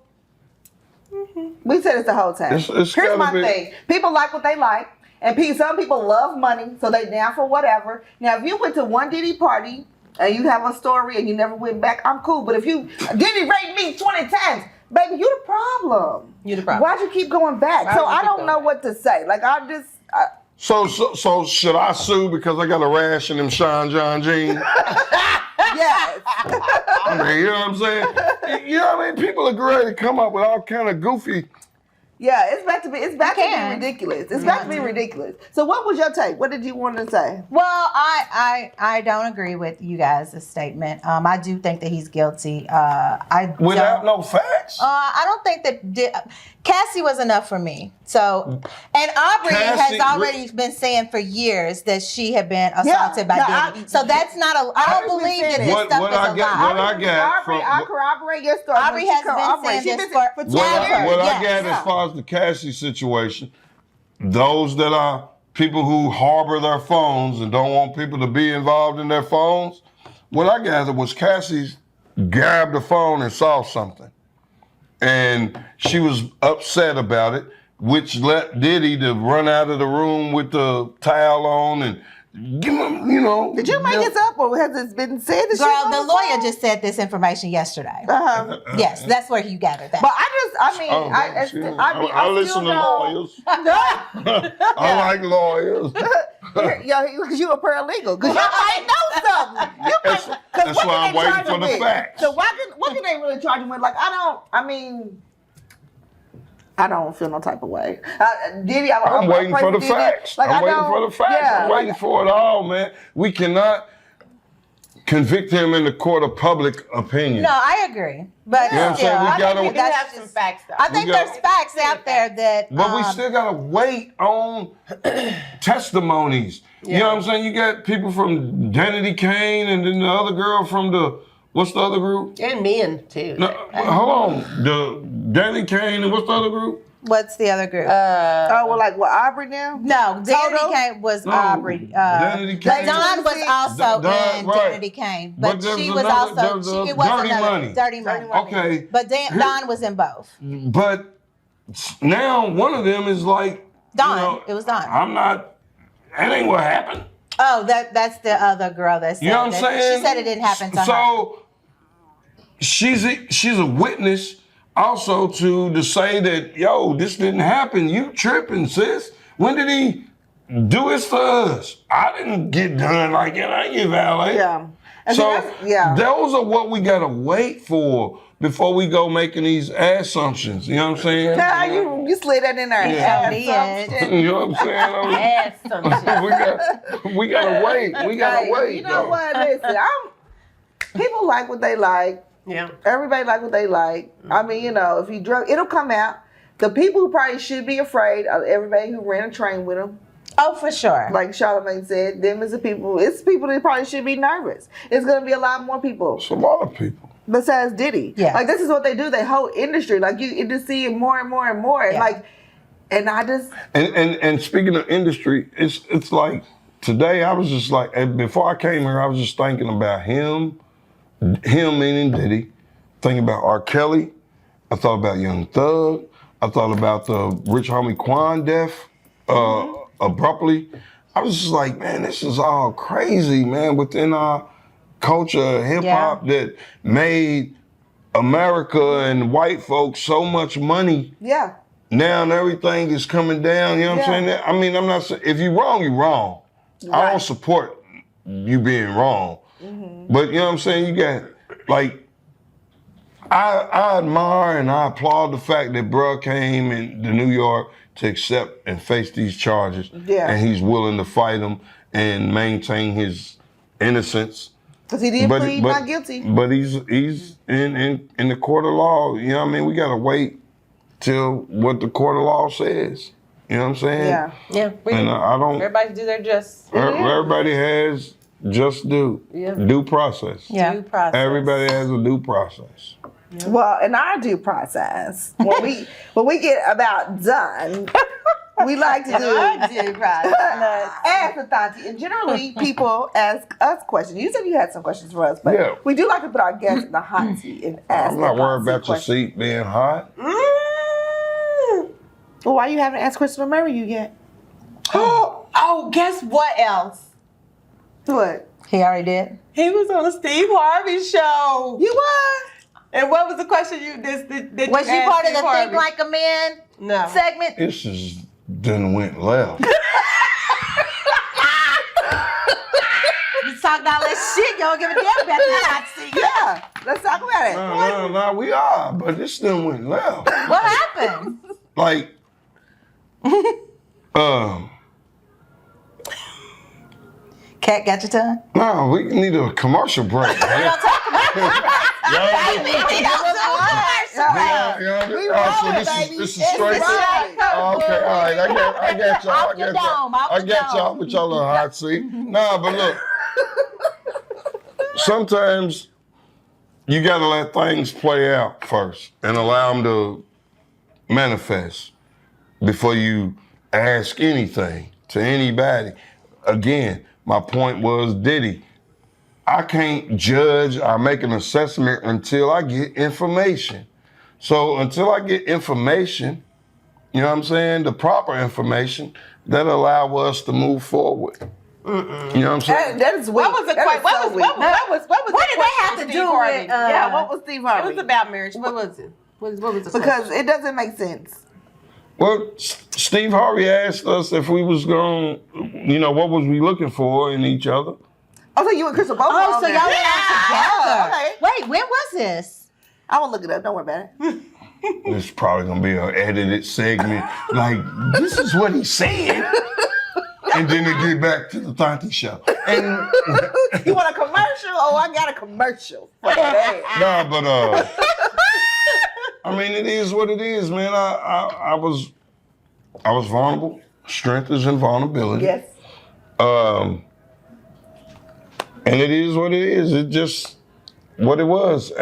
we said it's the whole time. It's Here's gotta my be- thing. People like what they like. And some people love money, so they down for whatever. Now, if you went to one Diddy party and you have a story and you never went back, I'm cool. But if you Diddy raped me 20 times, baby, you the problem. You the problem. Why'd you keep going back? Why So would you I keep don't going know back? what to say. Like So should I sue because I got a rash in them Sean John jeans? yes. I mean, you know what I'm saying? You know what I mean? People are great to come up with all kind of goofy. Yeah, it's about to be can. ridiculous. It's about to be ridiculous. So what was your take? What did you want to say? Well, I don't agree with you guys' statement. I do think that he's guilty. Without no facts? I don't think that Cassie was enough for me. So, and Aubrey Cassie- has already been saying for years that she had been assaulted by Diddy. So that's not a. I don't Aubrey's believe been that saying this What- stuff what is I a get- lie. what I get Aubrey, from- I corroborate your story. Aubrey She has been corroborates. saying She this been for for 2 years. years. What I Yes. get as far as the Cassie situation, those that are people who harbor their phones and don't want people to be involved in their phones, what I gathered was Cassie grabbed the phone and saw something. And she was upset about it, which led Diddy to run out of the room with the towel on and give him, you know. Did you make this up or has it been said? This Girl, shit on the phone? lawyer just said this information yesterday. Uh-huh. Yes, that's where you gathered that. But Oh, I listen to lawyers. I like lawyers. Yeah, because you a paralegal. Because you might know something. That's why I'm waiting for the facts. So what can they really charge him with? Like, I don't feel no type of way. Diddy, I'm waiting for the facts. Like, I'm waiting for the facts. Yeah, I'm waiting for it all, man. We cannot convict him in the court of public opinion. No, I agree. But You know what I'm still, saying? We I gotta- think We have that's some just, facts though. I think We got- there's facts out there that. But we still gotta wait on testimonies. You know what I'm saying? You got people from Diddy Kane and then the other girl from what's the other group? And men too. No, hold on. The Diddy Kane and what's the other group? What's the other group? what Aubrey now? No, Danity Toto? Kane was No, Aubrey. Danity Kane. Dawn was also Dawn, in right. Danity Kane, But but there she was was another- there also was it was Dirty another Money. Dirty Money. Okay. But Dawn was in both. But now one of them is like, Dawn. It was Dawn. that ain't what happened. Oh, that's the other girl that said You know what I'm that. saying? She said it didn't happen to her. So she's a witness also to say that, yo, this didn't happen. You tripping, sis. When did he do it for us? I didn't get done like that. I give valet. Yeah. And So yeah. those are what we gotta wait for before we go making these assumptions. You know what I'm saying? Yeah, you slid that in there. Yeah. Assumption. You know what I'm saying? Add some shit. we gotta wait. We gotta Hey, wait. You know though. what? Listen, people like what they like. Yeah. Everybody like what they like. I mean, if you drug, it'll come out. The people who probably should be afraid are everybody who ran a train with him. Oh, for sure. Like Charlamagne said, them is the people. It's people that probably should be nervous. It's gonna be a lot more people It's a lot of people. besides Diddy. Yeah. Like this is what they do. They whole industry. Like you just see it more and more and more. Yeah. Like, and I just And speaking of industry, it's like today I was just like, and before I came here, I was just thinking about him meaning Diddy, thinking about R. Kelly. I thought about Young Thug. I thought about the Rich Homie Quan death abruptly. I was just like, man, this is all crazy, man, within our culture, hip hop that made America and white folks so much money. yeah. Now everything is coming down, you know what I'm saying? I mean, I'm not saying, if you're wrong, you're wrong. I don't support you being wrong. But you know what I'm saying? You got, like, I admire and I applaud the fact that bruh came to New York to accept and face these charges. Yeah. And he's willing to fight them and maintain his innocence. Because he did plead not guilty. But he's in the court of law. You know what I mean? We gotta wait till what the court of law says. You know what I'm saying? Yeah. Yeah. We And do. I don't. Everybody do their just. Everybody has Just do. Yeah. Due process. Yeah. Due process. Everybody has a due process. Well, in our due process, when we get about done, we like to do ask the Thauntie. And generally, people ask us questions. You said you had some questions for us, but Yeah. we do like to put our guests in the hot seat and ask. I'm not the worried hot about seat your questions. seat being hot. Well, why you haven't asked Christopher marry you yet? Oh, guess what else? What? He already did. He was on the Steve Harvey show. You what? And what was the question you did? Was you asked part of Steve the Harvey? Think Like a Man No. segment? This is done went left. You talking all that shit, you don't give a damn about the hot seat. Yeah, let's talk about it. No, we are, but this done went left. What happened? Like, Cat got your tongue? no, we need a commercial break. We don't talk about it. We don't do it. So this is straight. Okay, all right. I got y'all. Off your dome, off I your got y'all dome. with y'all little hot seat. Nah, but look. Sometimes you gotta let things play out first and allow them to manifest before you ask anything to anybody. Again, my point was Diddy. I can't judge or make an assessment until I get information. So until I get information, you know what I'm saying, the proper information that allow us to move forward. You know what I'm saying? That is weak. What was the question? What What did they have to do with, yeah, what was Steve Harvey? It was about marriage. What was it? What was the Because question? it doesn't make sense. Well, Steve Harvey asked us if we was going, you know, what was we looking for in each other? Oh, so you and Chris are both Oh, on so there. y'all went out together. Okay. Wait, when was this? I will look it up. Don't worry about it. This is probably gonna be an edited segment. Like, this is what he said. And then they get back to the Thaunties show. And You want a commercial? Oh, I got a commercial for that. nah, but I mean, it is what it is, man. I was vulnerable. Strength is in vulnerability. Yes. And it is what it is. It just what it was.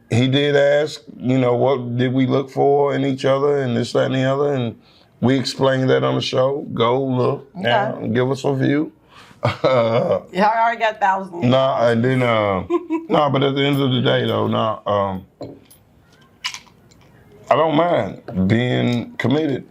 He did ask, you know, what did we look for in each other and this, that, and the other, and we explained that on the show. Go look now and give us a view. Yeah, I already got thousands. Nah, and then but at the end of the day though, I don't mind being committed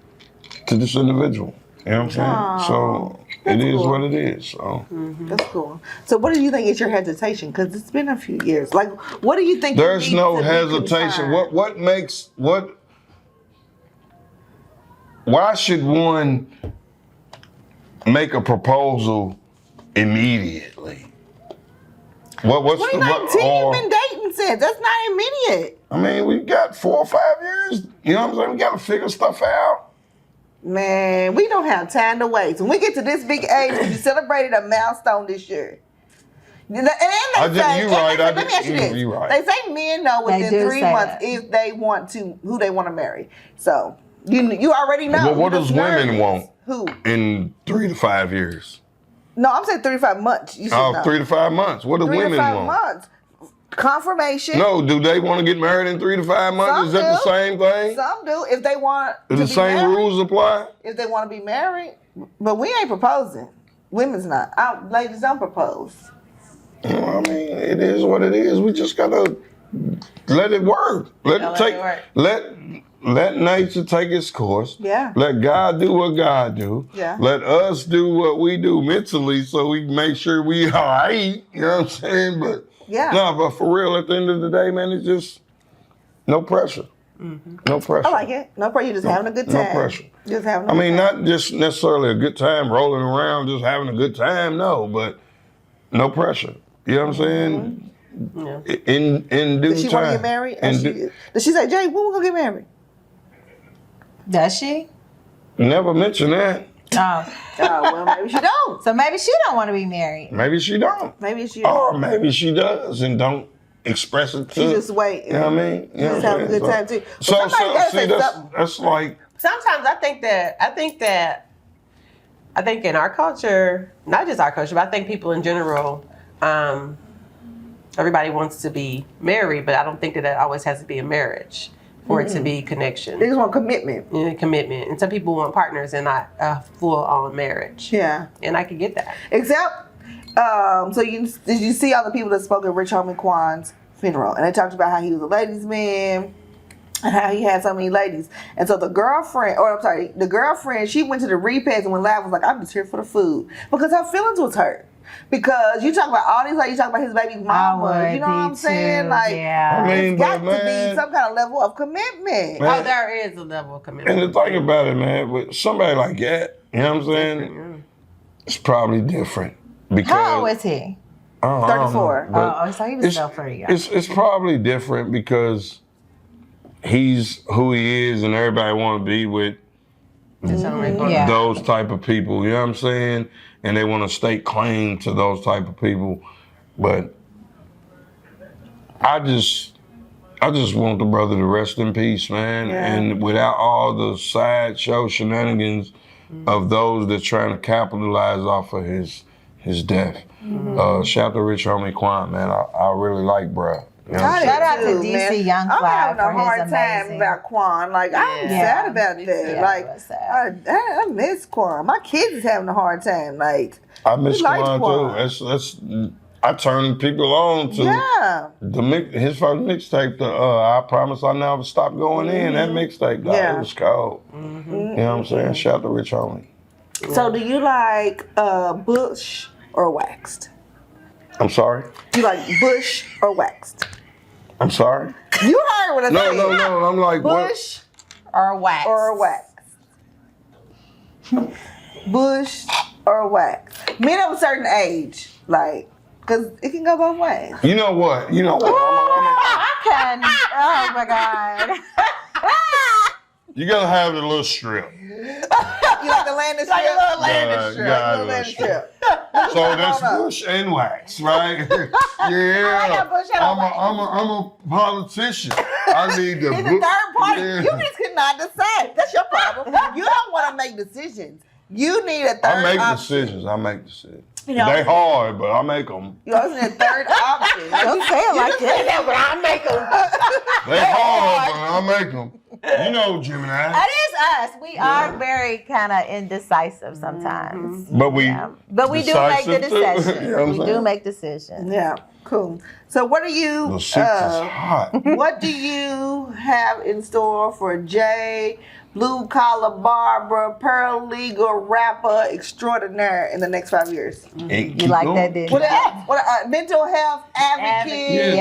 to this individual. You know what I'm saying? So it is cool. what it is. So That's cool. So what do you think is your hesitation? Because it's been a few years. Like, what do you think? there's you need no to be hesitation. concerned? Why should one make a proposal immediately? What's the 2019, you've been dating since. That's not immediate. I mean, we got 4 or 5 years. You know what I'm saying? We got to figure stuff out. Man, we don't have time to waste. When we get to this big age, we celebrated a milestone this year. And then Let me ask you this. You right. They say men know They within do 3 say months that. if they want to, who they want to marry. So you already know. Well, what You're does just women nervous. want? Who? In 3 to 5 years. No, I'm saying 35 months. You should know. 3 to 5 months. What do 3 women to 5 want? months. Confirmation. No, do they want to get married in 3 to 5 months? Some Is that the do. same thing? Some do. If they want Do to the be same married, rules apply? if they want to be married. But we ain't proposing. Women's not. Ladies don't propose. You know, I mean, it is what it is. We just gotta let it work. Let nature take its course. Yeah. Let God do what God do. Yeah. Let us do what we do mentally so we make sure we all right. You know what I'm saying? But Yeah. no, but for real, at the end of the day, man, it's just no pressure. No pressure. I like it. No pressure. You're just having a good no time. pressure. Just having a I good mean, time. not just necessarily a good time rolling around, just having a good time. No, but no pressure. You know what I'm saying? In due Does she time. want to get married? In Does she say, Jay, when we gonna get married? Does she? Never mention that. Oh. Oh, well, maybe she don't. So maybe she don't want to be married. Maybe she don't. Maybe she Or maybe she does and don't express it to. She just wait. You know what I mean? You know Just what having I'm a good saying? time too. But So somebody gotta say something. that's like Sometimes I think that I think in our culture, not just our culture, but I think people in general, everybody wants to be married, but I don't think that always has to be a marriage for it to be connection. They just want commitment. Commitment. And some people want partners and not a full-on marriage. Yeah. And I can get that. Except, did you see all the people that spoke at Rich Homie Quan's funeral? And they talked about how he was a ladies' man and how he had so many ladies. And so the girlfriend, she went to the repast and when Lav was like, I'm just here for the food. Because her feelings was hurt. Because you talk about all these, like you talk about his baby's mama, you know what I'm saying? Like, it's got to be some kind of level of commitment. Man, there is a level of commitment. And the thing about it, man, with somebody like that, you know what I'm saying? It's probably different. Because how old is he? 34. So he was still pretty young. It's probably different because he's who he is and everybody want to be with those type of people, you know what I'm saying? And they want to stake claim to those type of people. But I just want the brother to rest in peace, man. Yeah. And without all the sideshow shenanigans of those that trying to capitalize off of his death. Shout out to Rich Homie Quan, man. I really like bruh. You know shout out to DC Young Fly. I'm having a hard time time about Quan. Like, I'm sad about that. Yeah, like, I miss Quan. My kids is having a hard time. Like, I miss Quan too. That's I turned people on to his first mixtape. I Promise I Never Stop Going In. That mixtape, it was cold. You know what I'm saying? Shout out to Rich Homie. So, do you like bush or waxed? I'm sorry? You like bush or waxed? I'm sorry? You heard what I said. No. I'm like, bush or wax. Or wax. Bush or wax. Men of a certain age, like, because it can go both ways. You know what? Oh my God. You gotta have the little strip. You like the landing strip? Like a little landing strip. So that's bush and wax, right? Yeah. I'm a politician. I need the He's the third party. You just cannot decide. That's your problem. You don't want to make decisions. You need a third I make option. decisions. You know, they hard, but I make them. You know, it's a third option. Don't say it like that. But I make them. They hard, but I make them. You know, Gemini. That is us. We are very kind of indecisive sometimes. But we do make the decisions. You know we do make decisions. Yeah, cool. So what do you the six is hot. What do you have in store for Jay, blue collar barber, paralegal, rapper extraordinaire in the next 5 years? You like that, didn't you? What mental health advocate,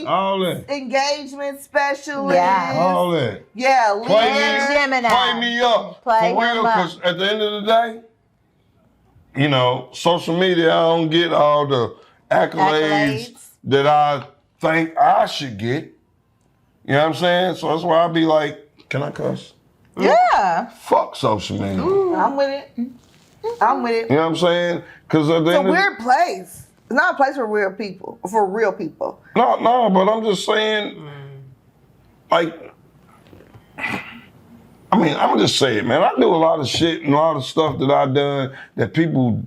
all that. Engagement specialist, all that. Yeah, Gemini. Play me up. Play for real, because at the end of the day, you know, social media, I don't get all the accolades that I think I should get. You know what I'm saying? So that's why I be like, can I cuss? Yeah. Fuck social media. I'm with it. You know what I'm saying? Because at the end it's a weird place. It's not a place for real people. No, but I'm just saying, like, I mean, I'm just saying, man, I do a lot of shit and a lot of stuff that I done that people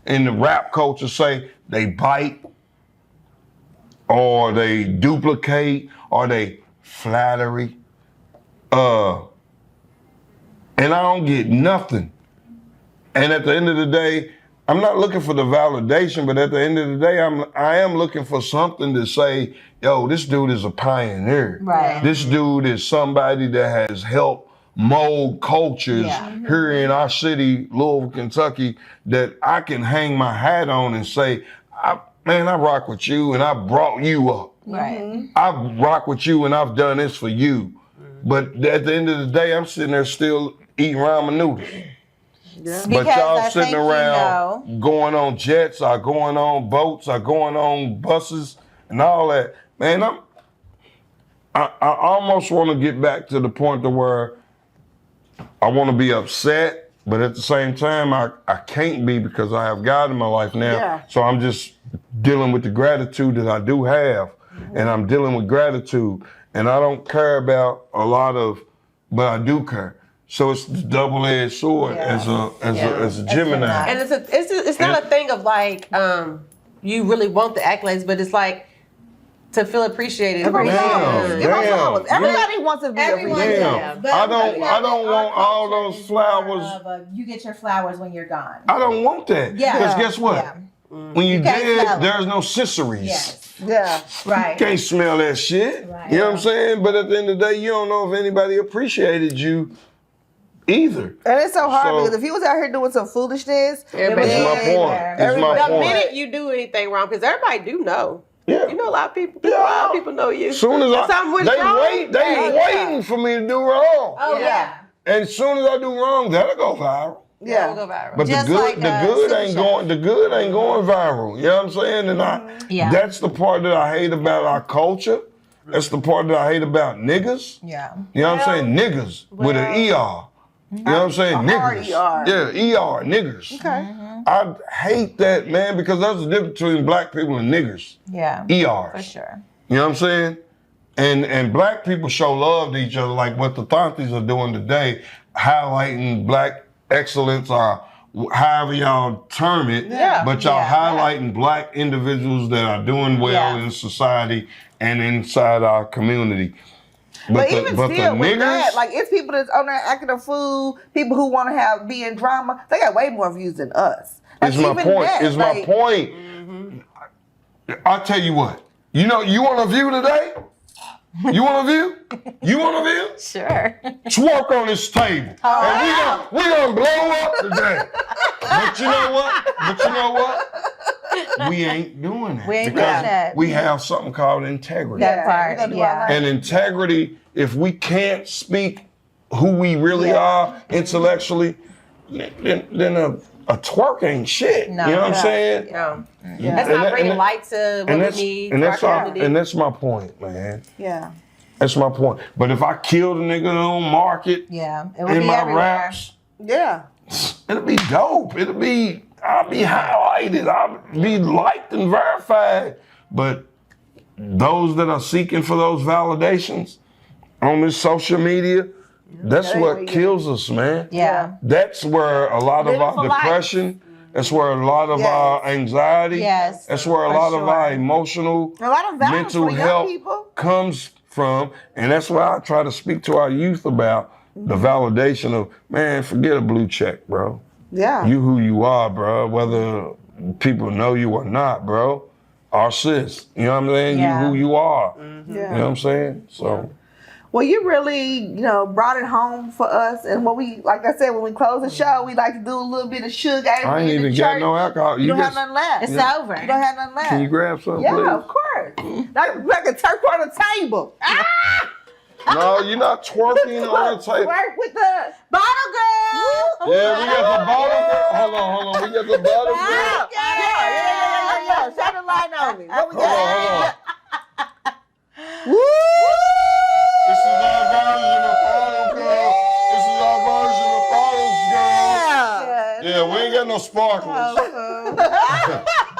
in the rap culture say they bite or they duplicate or they flattery. And I don't get nothing. And at the end of the day, I'm not looking for the validation, but at the end of the day, I am looking for something to say, yo, this dude is a pioneer. Right. This dude is somebody that has helped mold cultures here in our city, Louisville, Kentucky, that I can hang my hat on and say, man, I rock with you and I brought you up. Right. I rock with you and I've done this for you. But at the end of the day, I'm sitting there still eating ramen noodles. Yeah. But y'all sitting around going on jets or going on boats or going on buses and all that. Man, I almost want to get back to the point to where I want to be upset, but at the same time, I can't be because I have God in my life now. Yeah. So I'm just dealing with the gratitude that I do have. And I'm dealing with gratitude. And I don't care about a lot of, but I do care. So it's the double-edged sword as a Gemini. And it's not a thing of like you really want the accolades, but it's like to feel appreciated. Give them flowers. Everybody wants to be appreciated. Damn. I don't want all those flowers. You get your flowers when you're gone. I don't want that. Yeah. Because guess what? Yeah. When you dead, there's no scissories. Yes. Yeah. Right. You can't smell that shit. Right. You know what I'm saying? But at the end of the day, you don't know if anybody appreciated you either. And it's so hard So- because if he was out here doing some foolishness, Everybody- That's my point. That's my The point. minute you do anything wrong, because everybody do know. Yeah. You know a lot of people. Yeah. A lot of people know you. Soon as Something went wrong, they waiting for me to do wrong. Oh yeah. And as soon as I do wrong, that'll go viral. Yeah. yeah. Go viral. But Just the good, like, the good Super ain't Chef. going. The good ain't going viral. You know what I'm saying? And Yeah. that's the part that I hate about our culture. That's the part that I hate about niggas. Yeah. You know what I'm saying? Niggas with an ER. You know what I'm saying? Niggas. R-E-R. Yeah, niggers. Okay. I hate that, man, because there's a difference between black people and niggers. Yeah. ERs. For sure. You know what I'm saying? And black people show love to each other like what the Thaunties are doing today, highlighting black excellence or however y'all term it. Yeah. But y'all Yeah. highlighting black individuals that are doing well Yeah. in society and inside our community. But even still, the with that, niggers, like it's people that's on there acting a fool, people who want to be in drama, they got way more views than us. Like, is my even point. that, Is like, my point. I'll tell you what. You know, you want a view today? You want a view? You want a view? Sure. Twerk on this table. And we gonna blow up today. But you know what? We ain't doing that. We ain't because doing that. we have something called integrity. That Yeah, part. we gonna do Yeah. our And integrity, if we can't speak who we really are intellectually, then a twerk ain't shit. No. You know what I'm Yeah. saying? No. Yeah. That's not bringing light to what we need and for our that's our, community. and that's my point, man. Yeah. That's my point. But if I killed a nigga on market Yeah. It would in be my everywhere. raps, Yeah. it'll be dope. I'll be highlighted. I'll be liked and verified. But those that are seeking for those validations on this social media, that's what kills us, man. Yeah. That's where a lot of Living our for life. depression, that's where a lot of our anxiety, Yes, that's where a for lot of our sure. emotional, A lot of violence mental for young health people. comes from. And that's why I try to speak to our youth about the validation of, man, forget a blue check, bro. Yeah. You who you are, bro, whether people know you or not, bro. Or sis, you know what I'm saying? Yeah. You who you are. Yeah. You know what I'm saying? So. Well, you really, brought it home for us. And what we, like I said, when we close the show, we like to do a little bit of sugar. I ain't even got no alcohol. You don't have just- nothing left. It's over. You don't have nothing left. Can you grab something, Yeah, please? of course. Like a turk on the table. No, you're not twerking on the table. Work with the Bottle girl. Yeah, we got the bottle girl. Hold on. We got the bottle girl. Yeah. Shine the light on me. What we Hold got? on. Woo! This is our version of bottle girl. This is our version of bottles girl. Yeah. Yeah, we ain't got no sparklers.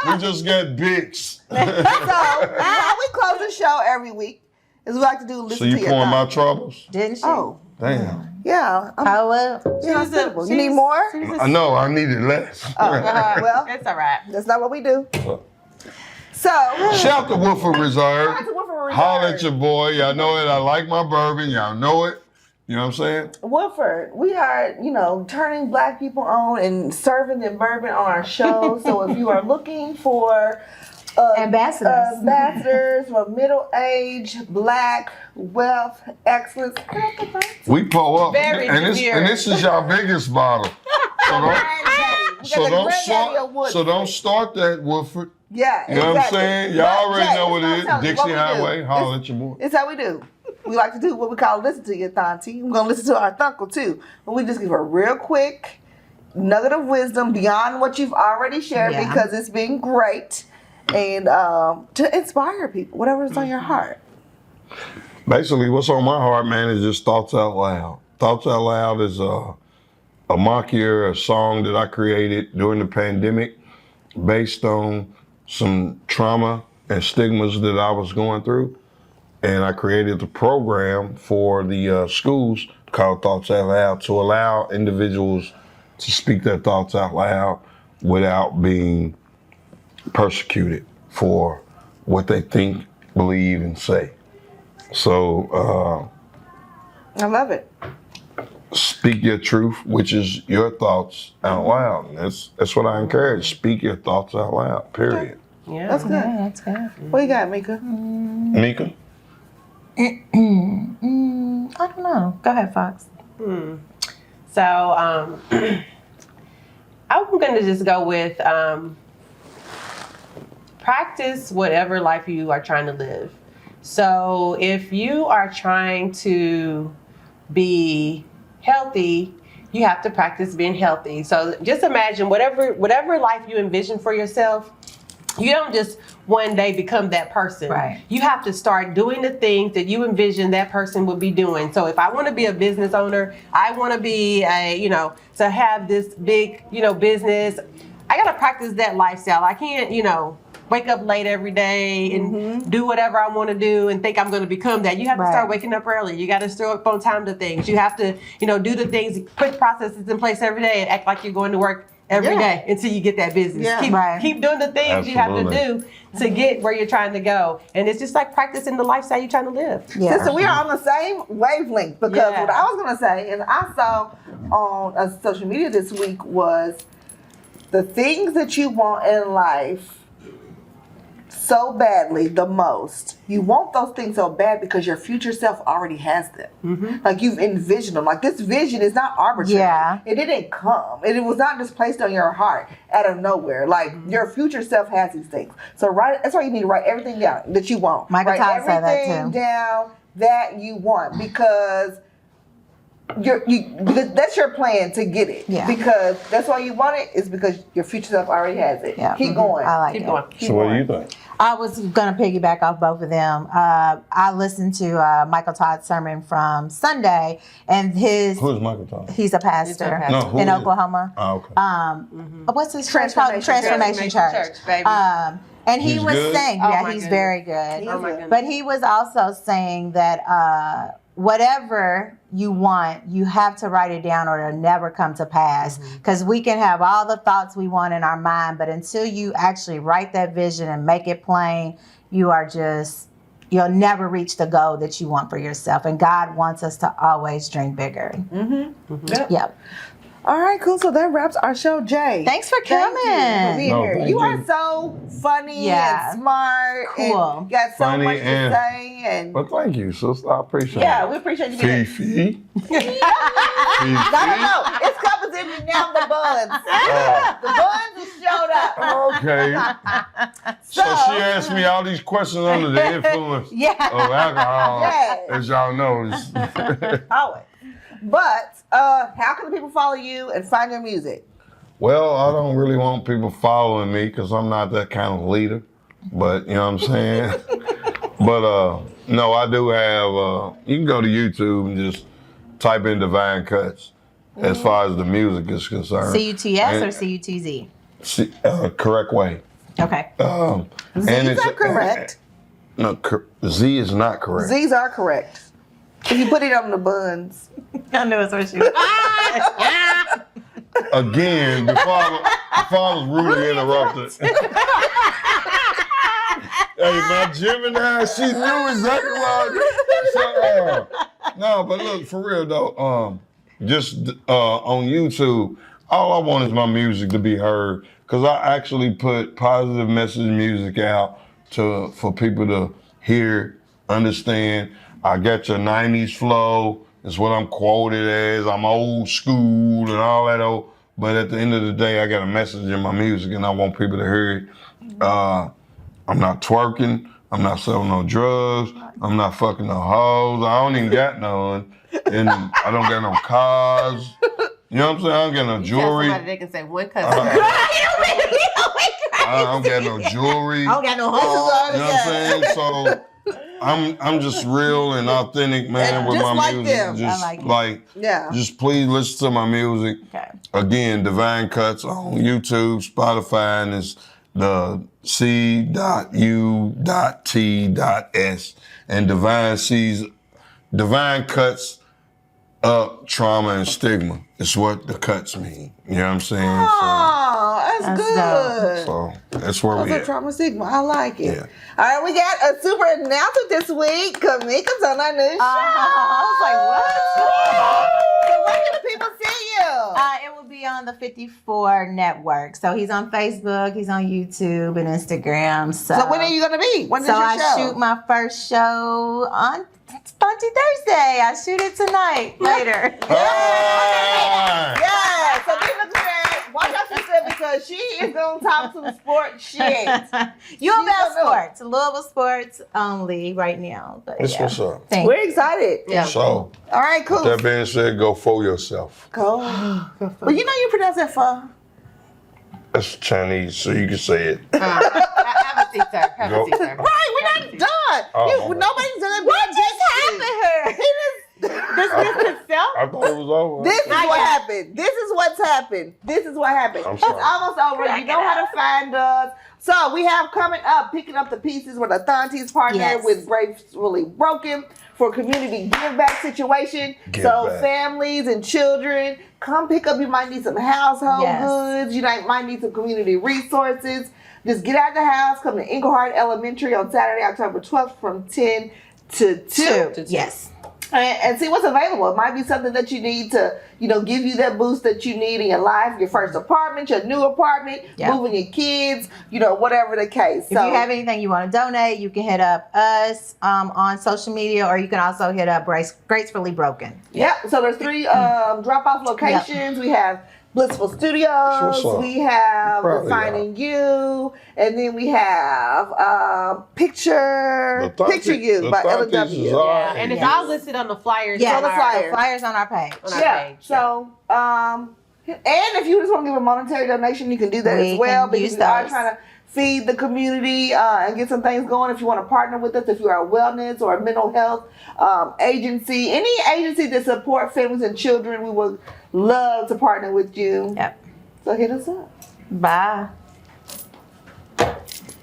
We just got Bics. So, how we close the show every week is we like to do So listen you to your pouring my thoughts. troubles? Didn't she? Oh, Damn. yeah. How up? You need more? I know, I needed less. Well, It's all right. that's not what we do. So, Shout to Woodford Reserve. Shout to Woodford Reserve. Holla at your boy. Y'all know it. I like my bourbon. Y'all know it. You know what I'm saying? Woodford, we are, turning black people on and serving them bourbon on our show. So if you are looking for ambassadors for middle-aged, black, wealth, excellence, We pull up. Very and demure. this is y'all biggest bottle. So don't start that, Woodford. Yeah, You know what I'm exactly. saying? Y'all But, already Jay, know what it's it is. gonna tell you Dixie what we do. Highway. Holla at your boy. It's how we do. We like to do what we call listen to your Thauntie. We're going to listen to our Thunkle too. But we just give a real quick nugget of wisdom beyond what you've already shared because it's been great. And to inspire people, whatever is on your heart. Basically, what's on my heart, man, is just Thoughts Out Loud. Thoughts Out Loud is a mockery, a song that I created during the pandemic based on some trauma and stigmas that I was going through. and I created the program for the schools called Thoughts Out Loud to allow individuals to speak their thoughts out loud without being persecuted for what they think, believe, and say. So I love it. speak your truth, which is your thoughts out loud. That's what I encourage. Speak your thoughts out loud, period. Yeah. That's good. Yeah, that's good. What you got, Mika? Mika? I don't know. Go ahead, Fox. So I'm going to just go with practice whatever life you are trying to live. So if you are trying to be healthy, you have to practice being healthy. So just imagine whatever life you envision for yourself, you don't just one day become that person. Right. You have to start doing the things that you envision that person would be doing. So if I want to be a business owner, I want to be to have this big, business, I got to practice that lifestyle. I can't, wake up late every day and do whatever I want to do and think I'm going to become that. You have to start waking up early. You got to stay up on time to things. You have to, do the things, put processes in place every day and act like you're going to work every day until you get that business. Keep doing the things you have to do to get where you're trying to go. And it's just like practicing the lifestyle you're trying to live. Yeah. Listen, we are on the same wavelength because what I was going to say, and I saw on social media this week, was the things that you want in life so badly the most. You want those things so bad because your future self already has them. Like you've envisioned them. Like this vision is not arbitrary. Yeah. It didn't come. It was not just placed on your heart out of nowhere. Like your future self has these things. So that's why you need to write everything down that you want. Michael write Todd said that everything too. down that you want because that's your plan to get it. Yeah. Because that's why you want it, is because your future self already has it. Yeah. Keep going. I like Keep it. going. So what do you think? I was going to piggyback off both of them. I listened to Michael Todd's sermon from Sunday, and Who's Michael Todd? he's a pastor pastor. No, who in is it? Oklahoma. Oh, okay. What's his church called? Transformation Transformation Church. baby. And he He's was good? saying, Oh yeah, my he's goodness. very good. Oh my goodness. But he was also saying that whatever you want, you have to write it down or it'll never come to pass. Because we can have all the thoughts we want in our mind, but until you actually write that vision and make it plain, you'll never reach the goal that you want for yourself. And God wants us to always dream bigger. Yep. All right, cool. So that wraps our show, Jay. Thanks for Thank you coming. for being No, here. thank You you. are so funny Yeah. and smart. Cool. And got so Funny much to and- say. And Well, thank you, sister. I appreciate yeah, it. we appreciate you being here. Fifi. No. It's coming to me now, the buns. The buns have showed up. Okay. So she asked me all these questions under the influence Yeah. of alcohol. Yes. As y'all know. it's- Always. But how can the people follow you and find your music? Well, I don't really want people following me because I'm not that kind of leader. But you know what I'm saying? But no, I do have, you can go to YouTube and just type in Divine Cuts as far as the music is concerned. C.U.T.S. or And- C.U.T.Z.? Correct way. Okay. Z's are correct. No, Z is not correct. Z's are correct. If you put it on the buns. I knew it's what she was. Again, before I was rudely interrupted. Hey, my Gemini, she knew exactly what I did. No, but look, for real though, just on YouTube, all I want is my music to be heard, because I actually put positive message music out for people to hear, understand. I got your 90s flow. It's what I'm quoted as. I'm old school and all that old. But at the end of the day, I got a message in my music and I want people to hear it. I'm not twerking. I'm not selling no drugs. I'm not fucking no hoes. I don't even got none. And I don't got no cars. You know what I'm saying? I don't got no Tell jewelry. somebody they can say one cuss. I don't got no jewelry. I don't got no This is home. all You know what I'm saying? So I'm just real and authentic, man, And with just my like music. them. Just I like it. like, Yeah. just please listen to my music. Okay. Again, Divine Cuts on YouTube, Spotify, and the C.U.T.S, and divine cuts up trauma and stigma. It's what the cuts mean. You know what I'm saying? Oh, that's good. So that's where we That's a at. trauma stigma. I like it. Yeah. All right, we got a super announcement this week. Kamika's on our new show. I was like, what? So where can the people see you? It will be on the 54 network. So he's on Facebook, he's on YouTube and Instagram. So when are you going to be? When is So your I show? shoot my first show on Thaunties Thursday. I shoot it tonight, later. Yeah, so people do that. Watch out for yourself because she is going to talk some sports shit. You She's about gonna- sports. Louisville sports only right now. But That's yeah. what's up. Thank We're excited. Yeah. So, All right, cool. that being said, go for yourself. Go. Well, you know you pronounce that for. That's Chinese, so you can say it. Have a seat, sir. Have a seat, sir. Right, we're not done. Oh, Nobody's done. What just happened here? This Itself? I thought it was over. is what happened. This is what's happened. This is what happened. I'm It's sorry. almost over. You know how to find us. So we have coming up, picking up the pieces with a Thaunties partner Yes. with Gracefully Broken for community give back situation. Give so back. families and children, come pick up. You might need some household Yes. goods. You might need some community resources. Just get out of the house. Come to Englehart Elementary on Saturday, October 12th from 10 to 2. Yes. And see what's available. It might be something that you need to, give you that boost that you need in your life, your first apartment, your new apartment, Yeah. moving your kids, whatever the case. If you have anything you want to donate, you can hit up us on social media, or you can also hit up Gracefully Broken. Yep. So there's 3 drop-off locations. We have Blissful Studios. What's up? We have Proud of Refining You, and then we have Picture You the by Thaunties LW. is all Yeah, right. and it's Yes. all listed on the flyers. Yeah, on the our- flyer. Flyers on our page. on our Yeah. page. So, and if you just want to give a monetary donation, you can do that We as well. can Because use we are those. trying to feed the community and get some things going. If you want to partner with us, if you are a wellness or a mental health agency, any agency that support families and children, we would love to partner with you. Yep. So hit us up. Bye.